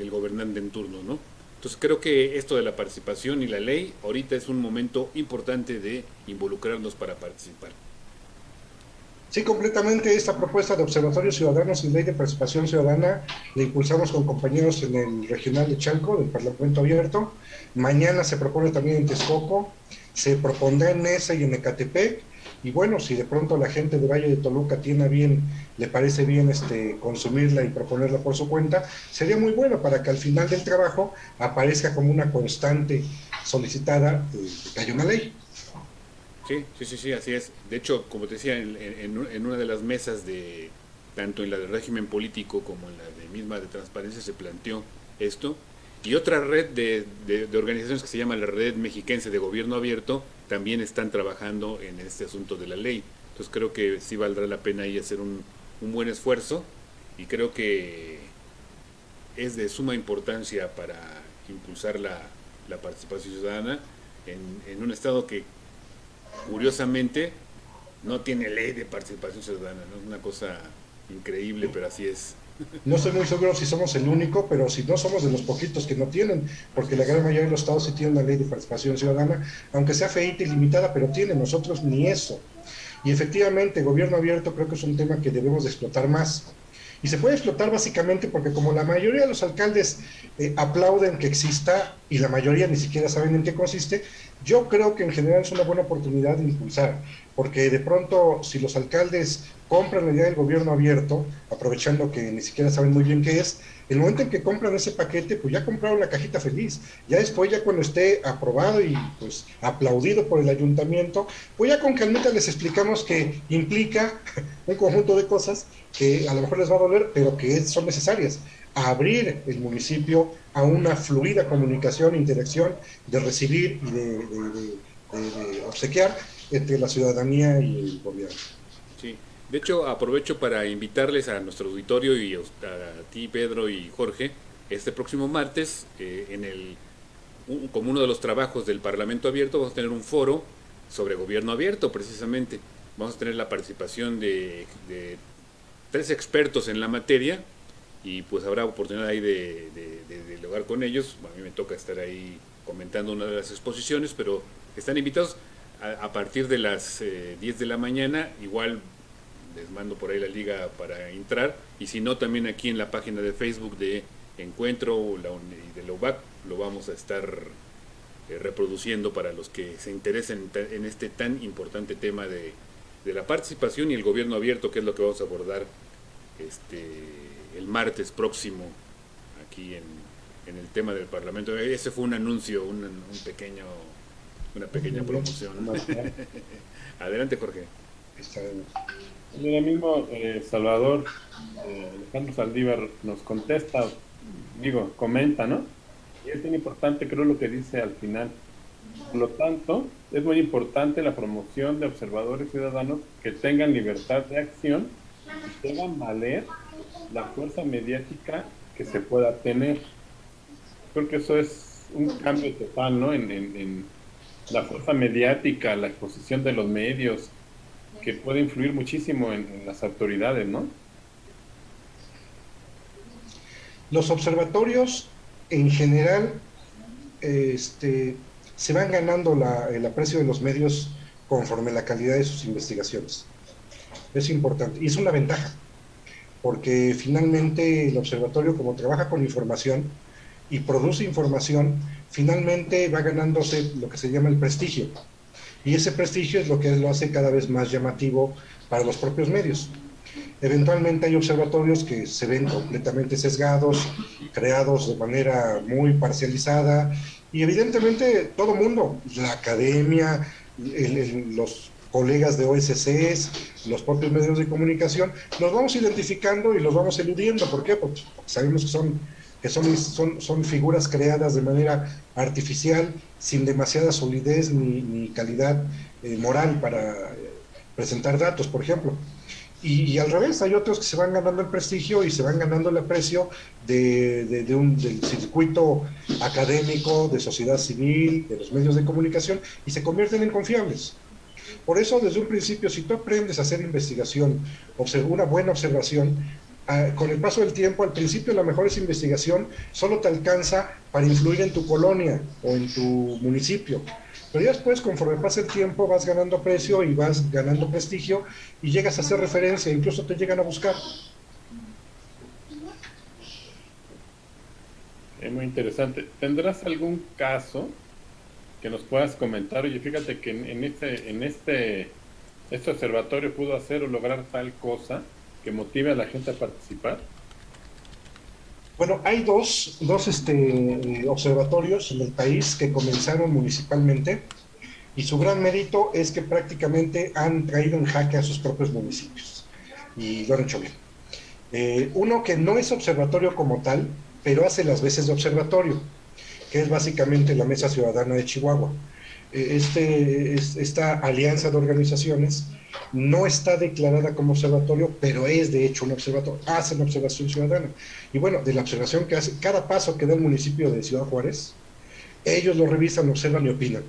gobernante en turno, ¿no? Entonces creo que esto de la participación y la ley ahorita es un momento importante de involucrarnos para participar. Sí, completamente. Esta propuesta de observatorios ciudadanos y ley de participación ciudadana la impulsamos con compañeros en el regional de Chalco, del Parlamento Abierto. Mañana se propone también en Texcoco, se propondrá en Neza y en Ecatepec. Y bueno, si de pronto la gente de Valle de Toluca le parece bien consumirla y proponerla por su cuenta, sería muy bueno para que al final del trabajo aparezca como una constante solicitada que haya una ley. Sí, así es. De hecho, como te decía, en una de las mesas tanto en la del régimen político como en la misma de transparencia se planteó esto. Y otra red de organizaciones que se llama la Red Mexiquense de Gobierno Abierto también están trabajando en este asunto de la ley. Entonces creo que sí valdrá la pena ahí hacer un buen esfuerzo, y creo que es de suma importancia para impulsar la participación ciudadana en un estado que curiosamente no tiene ley de participación ciudadana, ¿no? Es una cosa increíble, pero así es. No estoy muy seguro si somos el único, pero si no, somos de los poquitos que no tienen, porque la gran mayoría de los estados sí tienen una ley de participación ciudadana, aunque sea feita y limitada, pero tienen, nosotros ni eso. Y efectivamente, gobierno abierto creo que es un tema que debemos de explotar más. Y se puede explotar básicamente porque como la mayoría de los alcaldes aplauden que exista y la mayoría ni siquiera saben en qué consiste, yo creo que en general es una buena oportunidad de impulsar, porque de pronto si los alcaldes compran la idea del gobierno abierto, aprovechando que ni siquiera saben muy bien qué es, el momento en que compran ese paquete, pues ya compraron la cajita feliz. Ya después, ya cuando esté aprobado y pues aplaudido por el ayuntamiento, pues ya con calmita les explicamos que implica un conjunto de cosas que a lo mejor les va a doler, pero que son necesarias. Abrir el municipio a una fluida comunicación, interacción, de recibir y de obsequiar entre la ciudadanía y el gobierno. Sí. De hecho, aprovecho para invitarles a nuestro auditorio y a ti, Pedro y Jorge, este próximo martes, como uno de los trabajos del Parlamento Abierto, vamos a tener un foro sobre gobierno abierto, precisamente. Vamos a tener la participación de 3 expertos en la materia y pues habrá oportunidad ahí de dialogar con ellos. A mí me toca estar ahí comentando una de las exposiciones, pero están invitados a partir de las 10 de la mañana. Igual les mando por ahí la liga para entrar, y si no, también aquí en la página de Facebook de Encuentro y de la UBAC lo vamos a estar reproduciendo para los que se interesen en este tan importante tema de la participación y el gobierno abierto, que es lo que vamos a abordar el martes próximo aquí en el tema del Parlamento. Ese fue un anuncio, una pequeña promoción. Adelante, Jorge. Ahora mismo Salvador Alejandro Saldívar nos contesta, comenta, ¿no? Y es bien importante, creo, lo que dice al final. Por lo tanto, es muy importante la promoción de observadores ciudadanos que tengan libertad de acción y que hagan valer la fuerza mediática que se pueda tener. Creo que eso es un cambio total, ¿no? En la fuerza mediática, la exposición de los medios, que puede influir muchísimo en las autoridades, ¿no? Los observatorios, en general, se van ganando el aprecio de los medios conforme la calidad de sus investigaciones. Es importante, y es una ventaja, porque finalmente el observatorio, como trabaja con información y produce información, finalmente va ganándose lo que se llama el prestigio. Y ese prestigio es lo que lo hace cada vez más llamativo para los propios medios. Eventualmente hay observatorios que se ven completamente sesgados, creados de manera muy parcializada, y evidentemente todo mundo, la academia, los colegas de OSCs, los propios medios de comunicación, los vamos identificando y los vamos eludiendo. ¿Por qué? Porque sabemos que son figuras creadas de manera artificial, sin demasiada solidez ni calidad moral para presentar datos, por ejemplo. Y al revés, hay otros que se van ganando el prestigio y se van ganando el aprecio del circuito académico, de sociedad civil, de los medios de comunicación, y se convierten en confiables. Por eso, desde un principio, si tú aprendes a hacer investigación, una buena observación, con el paso del tiempo, al principio la mejor investigación solo te alcanza para influir en tu colonia o en tu municipio. Pero ya después, conforme pasa el tiempo, vas ganando precio y vas ganando prestigio y llegas a hacer referencia, incluso te llegan a buscar. Es muy interesante. ¿Tendrás algún caso que nos puedas comentar? Oye, fíjate que este observatorio pudo hacer o lograr tal cosa que motive a la gente a participar. Bueno, hay dos observatorios en el país que comenzaron municipalmente, y su gran mérito es que prácticamente han traído en jaque a sus propios municipios, y lo han hecho bien. Uno que no es observatorio como tal, pero hace las veces de observatorio, que es básicamente la Mesa Ciudadana de Chihuahua. Esta alianza de organizaciones no está declarada como observatorio, pero es de hecho un observatorio, hace una observación ciudadana. Y bueno, de la observación que hace, cada paso que da el municipio de Ciudad Juárez, ellos lo revisan, observan y opinan.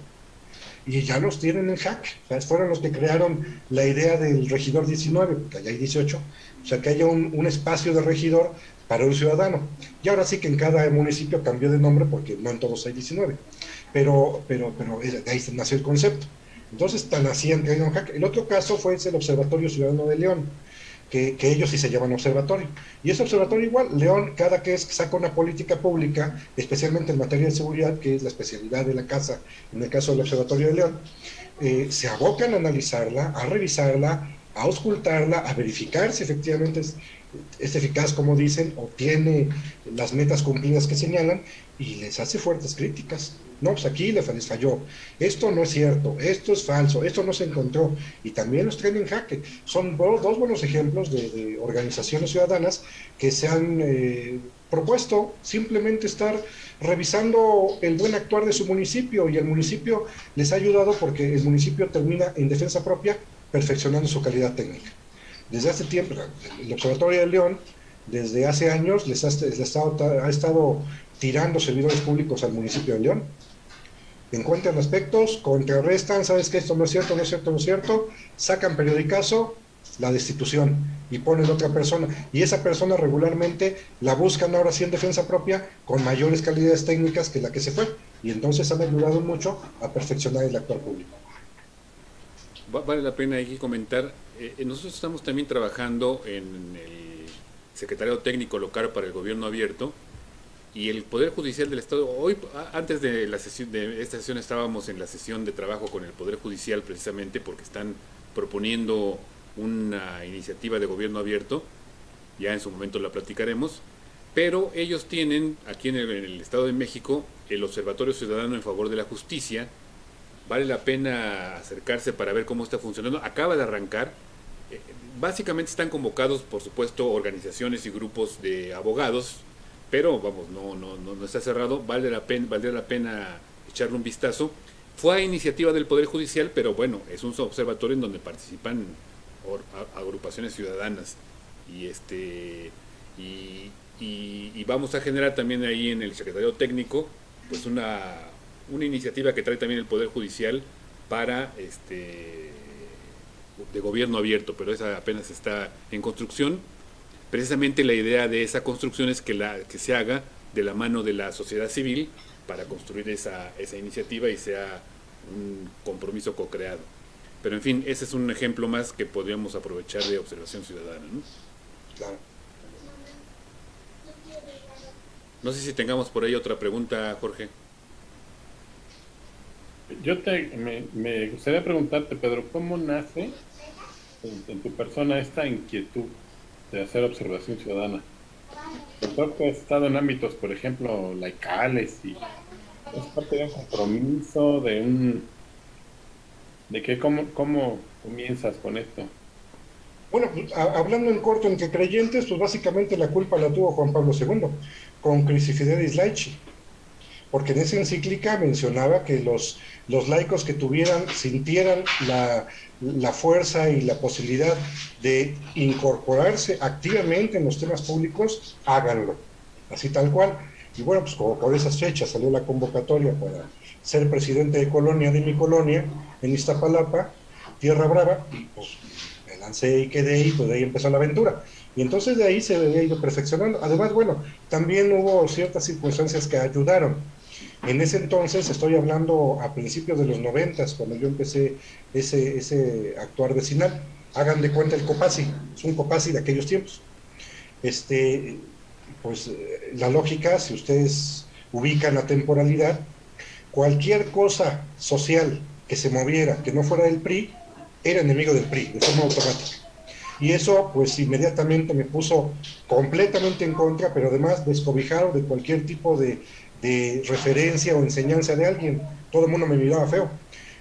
Y ya los tienen en jaque. O sea, fueron los que crearon la idea del regidor 19, porque allá hay 18. O sea, que haya un espacio de regidor para un ciudadano. Y ahora sí que en cada municipio cambió de nombre, porque no en todos hay 19. Pero de ahí nació el concepto. Entonces, tan así han caído en jaque. El otro caso fue el Observatorio Ciudadano de León, que ellos sí se llaman observatorio. Y ese observatorio igual, León, cada que saca una política pública, especialmente en materia de seguridad, que es la especialidad de la casa, en el caso del Observatorio de León, se abocan a analizarla, a revisarla, a auscultarla, a verificar si efectivamente es eficaz, como dicen, o tiene las metas cumplidas que señalan, y les hace fuertes críticas. No, pues aquí les falló, esto no es cierto, esto es falso, esto no se encontró, y también los traen en jaque. Son dos buenos ejemplos de organizaciones ciudadanas que se han propuesto simplemente estar revisando el buen actuar de su municipio, y el municipio les ha ayudado porque el municipio termina en defensa propia perfeccionando su calidad técnica. Desde hace tiempo, el Observatorio de León, desde hace años, ha estado tirando servidores públicos al municipio de León. encuentran aspectos, contrarrestan, sabes que esto no es cierto, no es cierto, no es cierto, sacan periodicazo, la destitución y ponen otra persona. Y esa persona regularmente la buscan ahora sí en defensa propia con mayores calidades técnicas que la que se fue. Y entonces han ayudado mucho a perfeccionar el actuar público. Vale la pena aquí comentar, nosotros estamos también trabajando en el Secretariado Técnico Local para el Gobierno Abierto y el Poder Judicial del Estado. Hoy, antes de la sesión, de esta sesión, estábamos en la sesión de trabajo con el Poder Judicial precisamente porque están proponiendo una iniciativa de gobierno abierto, ya en su momento la platicaremos, pero ellos tienen aquí en el Estado de México el Observatorio Ciudadano en Favor de la Justicia. Vale la pena acercarse para ver cómo está funcionando. Acaba de arrancar. Básicamente están convocados, por supuesto, organizaciones y grupos de abogados, pero vamos, no está cerrado. Valdría la pena echarle un vistazo. Fue a iniciativa del Poder Judicial, pero bueno, es un observatorio en donde participan agrupaciones ciudadanas y vamos a generar también ahí en el Secretariado Técnico pues una iniciativa que trae también el Poder Judicial para de gobierno abierto, pero esa apenas está en construcción. Precisamente la idea de esa construcción es que se haga de la mano de la sociedad civil para construir esa iniciativa y sea un compromiso co-creado. Pero en fin, ese es un ejemplo más que podríamos aprovechar de observación ciudadana, ¿no? Claro. No sé si tengamos por ahí otra pregunta, Jorge. Me gustaría preguntarte, Pedro, ¿cómo nace en tu persona esta inquietud de hacer observación ciudadana? Porque has estado en ámbitos, por ejemplo, laicales y es parte de un compromiso, ¿cómo comienzas con esto? Bueno, hablando en corto entre creyentes, pues básicamente la culpa la tuvo Juan Pablo II con Christi Fidelis Laici, porque en esa encíclica mencionaba que los laicos que sintieran la fuerza y la posibilidad de incorporarse activamente en los temas públicos, háganlo, así tal cual. Y bueno, pues como por esas fechas salió la convocatoria para ser presidente de colonia de mi colonia, en Iztapalapa, Tierra Brava, y pues me lancé y quedé, y pues de ahí empezó la aventura. Y entonces de ahí se había ido perfeccionando. Además, bueno, también hubo ciertas circunstancias que ayudaron. En ese entonces, estoy hablando a principios de los 90, cuando yo empecé ese actuar vecinal, hagan de cuenta el Copasi, es un Copasi de aquellos tiempos. Pues la lógica, si ustedes ubican la temporalidad, cualquier cosa social que se moviera, que no fuera del PRI, era enemigo del PRI, de forma automática. Y eso, pues inmediatamente me puso completamente en contra, pero además descobijado de cualquier tipo de referencia o enseñanza de alguien. Todo el mundo me miraba feo.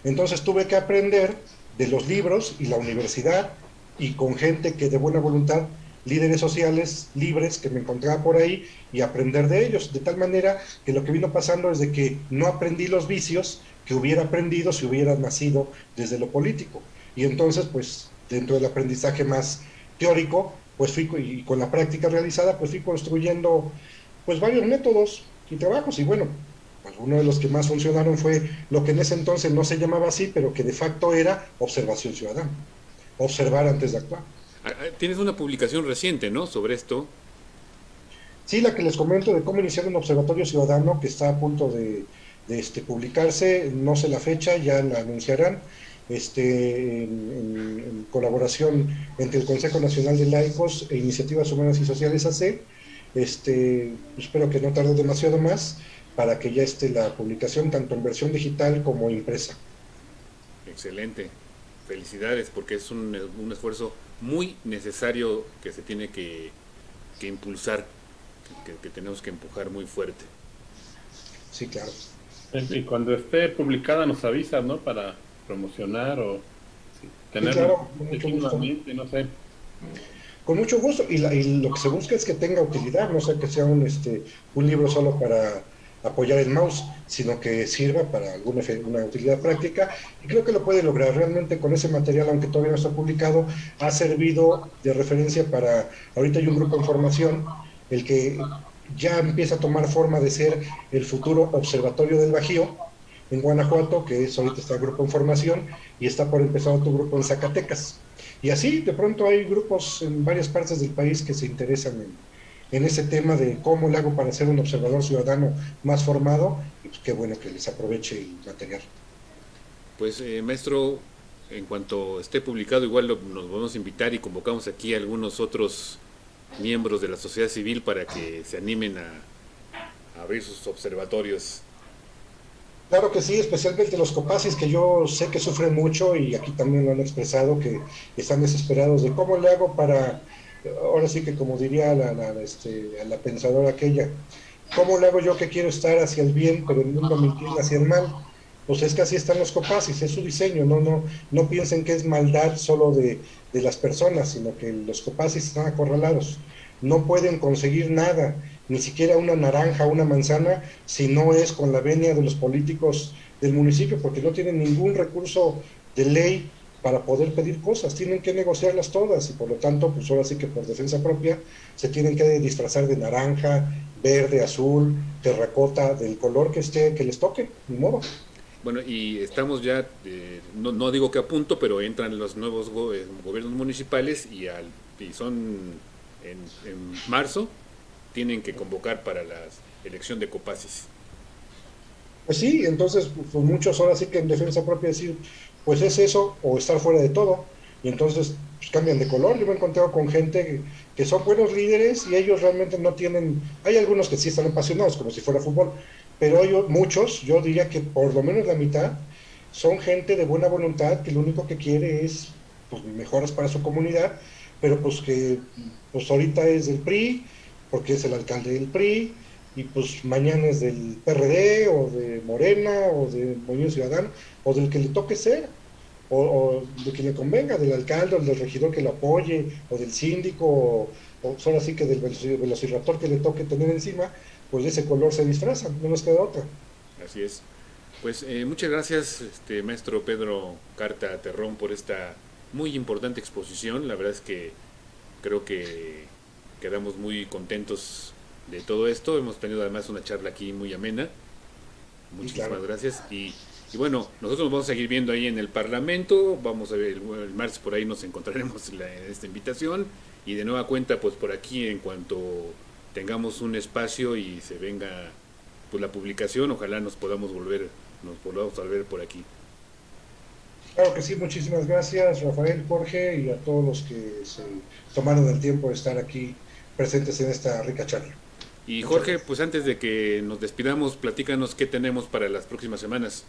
Entonces tuve que aprender de los libros y la universidad y con gente que de buena voluntad, líderes sociales libres que me encontraba por ahí y aprender de ellos. De tal manera que lo que vino pasando es de que no aprendí los vicios que hubiera aprendido si hubiera nacido desde lo político. Y entonces, pues, dentro del aprendizaje más teórico, pues y con la práctica realizada, pues fui construyendo pues varios métodos y trabajos, y bueno, pues uno de los que más funcionaron fue lo que en ese entonces no se llamaba así, pero que de facto era observación ciudadana, observar antes de actuar. Tienes una publicación reciente, ¿no?, sobre esto. Sí, la que les comento de cómo iniciar un observatorio ciudadano, que está a punto de publicarse, no sé la fecha, ya la anunciarán, en colaboración entre el Consejo Nacional de Laicos e Iniciativas Humanas y Sociales AC. Espero que no tarde demasiado más para que ya esté la publicación tanto en versión digital como impresa. Excelente, felicidades, porque es un esfuerzo muy necesario que se tiene que impulsar, que tenemos que empujar muy fuerte. Sí, claro. Y cuando esté publicada nos avisas, ¿no? Para promocionar o tener, sí, claro, con mucho gusto. No sé. Con mucho gusto, y lo que se busca es que tenga utilidad, no sea que sea un libro solo para apoyar el mouse, sino que sirva para una utilidad práctica, y creo que lo puede lograr. Realmente con ese material, aunque todavía no está publicado, ha servido de referencia para, ahorita hay un grupo en formación, el que ya empieza a tomar forma de ser el futuro Observatorio del Bajío, en Guanajuato, que es ahorita está el grupo en formación, y está por empezar otro grupo en Zacatecas. Y así, de pronto hay grupos en varias partes del país que se interesan en ese tema de cómo le hago para ser un observador ciudadano más formado, y pues qué bueno que les aproveche el material. Pues maestro, en cuanto esté publicado, igual nos vamos a invitar y convocamos aquí a algunos otros miembros de la sociedad civil para que se animen a abrir sus observatorios. Claro que sí, especialmente los copacis, que yo sé que sufren mucho y aquí también lo han expresado, que están desesperados de cómo le hago para, ahora sí que como diría la pensadora aquella, ¿cómo le hago yo que quiero estar hacia el bien, pero el mundo me inclina hacia el mal? Pues es que así están los copacis, es su diseño, no piensen que es maldad solo de las personas, sino que los copacis están acorralados, no pueden conseguir nada, ni siquiera una naranja, una manzana, si no es con la venia de los políticos del municipio, porque no tienen ningún recurso de ley para poder pedir cosas, tienen que negociarlas todas y por lo tanto, pues ahora sí que por defensa propia se tienen que disfrazar de naranja, verde, azul, terracota, del color que esté, que les toque, ni modo. Bueno, y estamos ya, no digo que a punto, pero entran los nuevos gobiernos municipales y son en marzo, tienen que convocar para la elección de copacis. Pues sí, entonces pues muchos ahora sí que en defensa propia decir, pues es eso o estar fuera de todo. Y entonces pues, cambian de color. Yo me he encontrado con gente que son buenos líderes y ellos realmente no tienen, hay algunos que sí están apasionados como si fuera fútbol, pero ellos, muchos, yo diría que por lo menos la mitad, son gente de buena voluntad que lo único que quiere es pues, mejoras para su comunidad, pero pues que pues ahorita es del PRI, porque es el alcalde del PRI, y pues mañana es del PRD o de Morena o de Movimiento Ciudadano o del que le toque ser o de que le convenga, del alcalde o del regidor que lo apoye o del síndico o solo así que del velociraptor que le toque tener encima, pues de ese color se disfrazan, no nos queda otra. Así es. Pues muchas gracias, maestro Pedro Carta Terrón, por esta muy importante exposición. La verdad es que creo que quedamos muy contentos de todo esto. Hemos tenido además una charla aquí muy amena. Muchísimas Claro. gracias. Y bueno, nosotros nos vamos a seguir viendo ahí en el Parlamento. Vamos a ver, el martes por ahí nos encontraremos en esta invitación. Y de nueva cuenta, pues por aquí, en cuanto tengamos un espacio y se venga pues la publicación, ojalá nos volvamos a ver por aquí. Claro que sí, muchísimas gracias Rafael, Jorge y a todos los que se tomaron el tiempo de estar aquí presentes en esta rica charla. Y Muchas Jorge, gracias. pues antes de que nos despidamos, platícanos qué tenemos para las próximas semanas.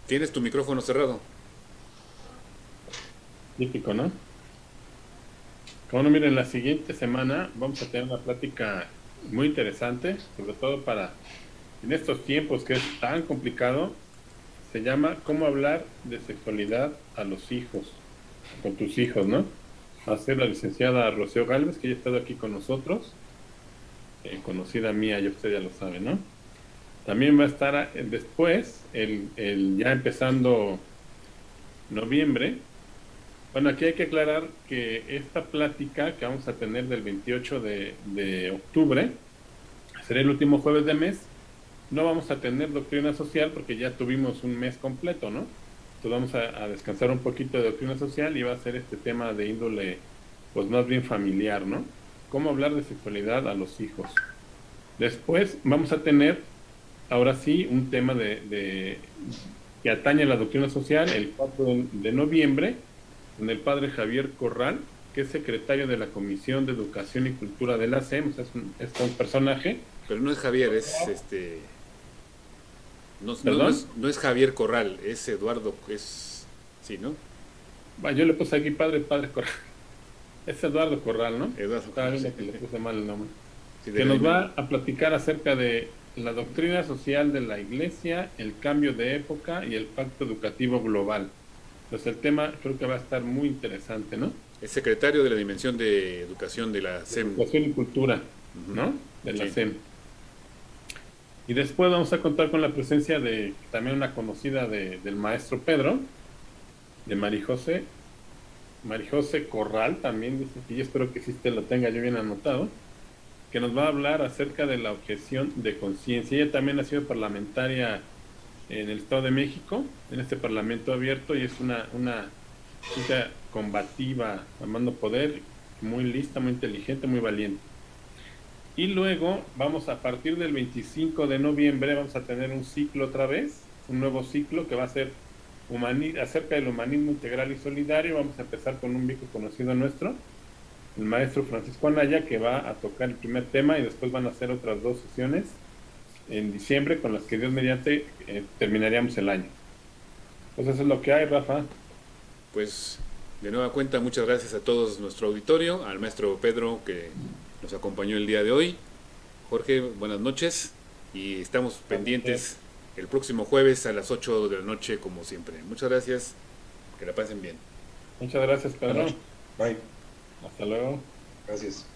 Tienes tu micrófono cerrado. Típico, ¿no? Como no, miren, la siguiente semana vamos a tener una plática muy interesante, sobre todo para en estos tiempos que es tan complicado. Se llama ¿Cómo hablar de sexualidad a los hijos, con tus hijos, ¿no? Va a ser la licenciada Rocío Gálvez, que ya ha estado aquí con nosotros, conocida mía, ya usted ya lo sabe, ¿no? También va a estar después, ya empezando noviembre. Bueno, aquí hay que aclarar que esta plática que vamos a tener del 28 de octubre, será el último jueves de mes. No vamos a tener doctrina social porque ya tuvimos un mes completo, ¿no? Entonces vamos a descansar un poquito de doctrina social y va a ser este tema de índole, pues más bien familiar, ¿no? Cómo hablar de sexualidad a los hijos. Después vamos a tener, ahora sí, un tema que atañe a la doctrina social el 4 de noviembre, con el padre Javier Corral, que es secretario de la Comisión de Educación y Cultura de la SEM, o sea, es un personaje. Pero no es Javier, es ¿Perdón? no es Javier Corral, es Eduardo, sí, ¿no? Yo le puse aquí padre Corral. Es Eduardo Corral, ¿no? Eduardo Estaba Corral, sí. viendo que le puse mal el nombre. Sí, Que nos va a platicar acerca de la doctrina social de la Iglesia, el cambio de época y el pacto educativo global. Entonces el tema creo que va a estar muy interesante, ¿no? es secretario de la Dimensión de Educación de la SEM. Educación y cultura, ¿no? De la Sí. SEM. Y después vamos a contar con la presencia de también una conocida del maestro Pedro, de Marijose Corral, también dice que yo espero que sí te lo tenga yo bien anotado. que nos va a hablar acerca de la objeción de conciencia. Ella también ha sido parlamentaria en el Estado de México, en este Parlamento abierto, y es una chica combativa, amando poder, muy lista, muy inteligente, muy valiente. Y luego vamos a partir del 25 de noviembre, vamos a tener un ciclo otra vez, un nuevo ciclo que va a ser acerca del humanismo integral y solidario. Vamos a empezar con un viejo conocido nuestro, el maestro Francisco Anaya, que va a tocar el primer tema, y después van a hacer otras 2 sesiones en diciembre, con las que Dios mediante terminaríamos el año. Pues eso es lo que hay, Rafa. Pues de nueva cuenta, muchas gracias a todos nuestro auditorio, al maestro Pedro que nos acompañó el día de hoy. Jorge, buenas noches, y estamos pendientes el próximo jueves a las 8 de la noche como siempre. Muchas gracias, que la pasen bien. Muchas gracias, Pedro. Bye. Hasta luego. Gracias.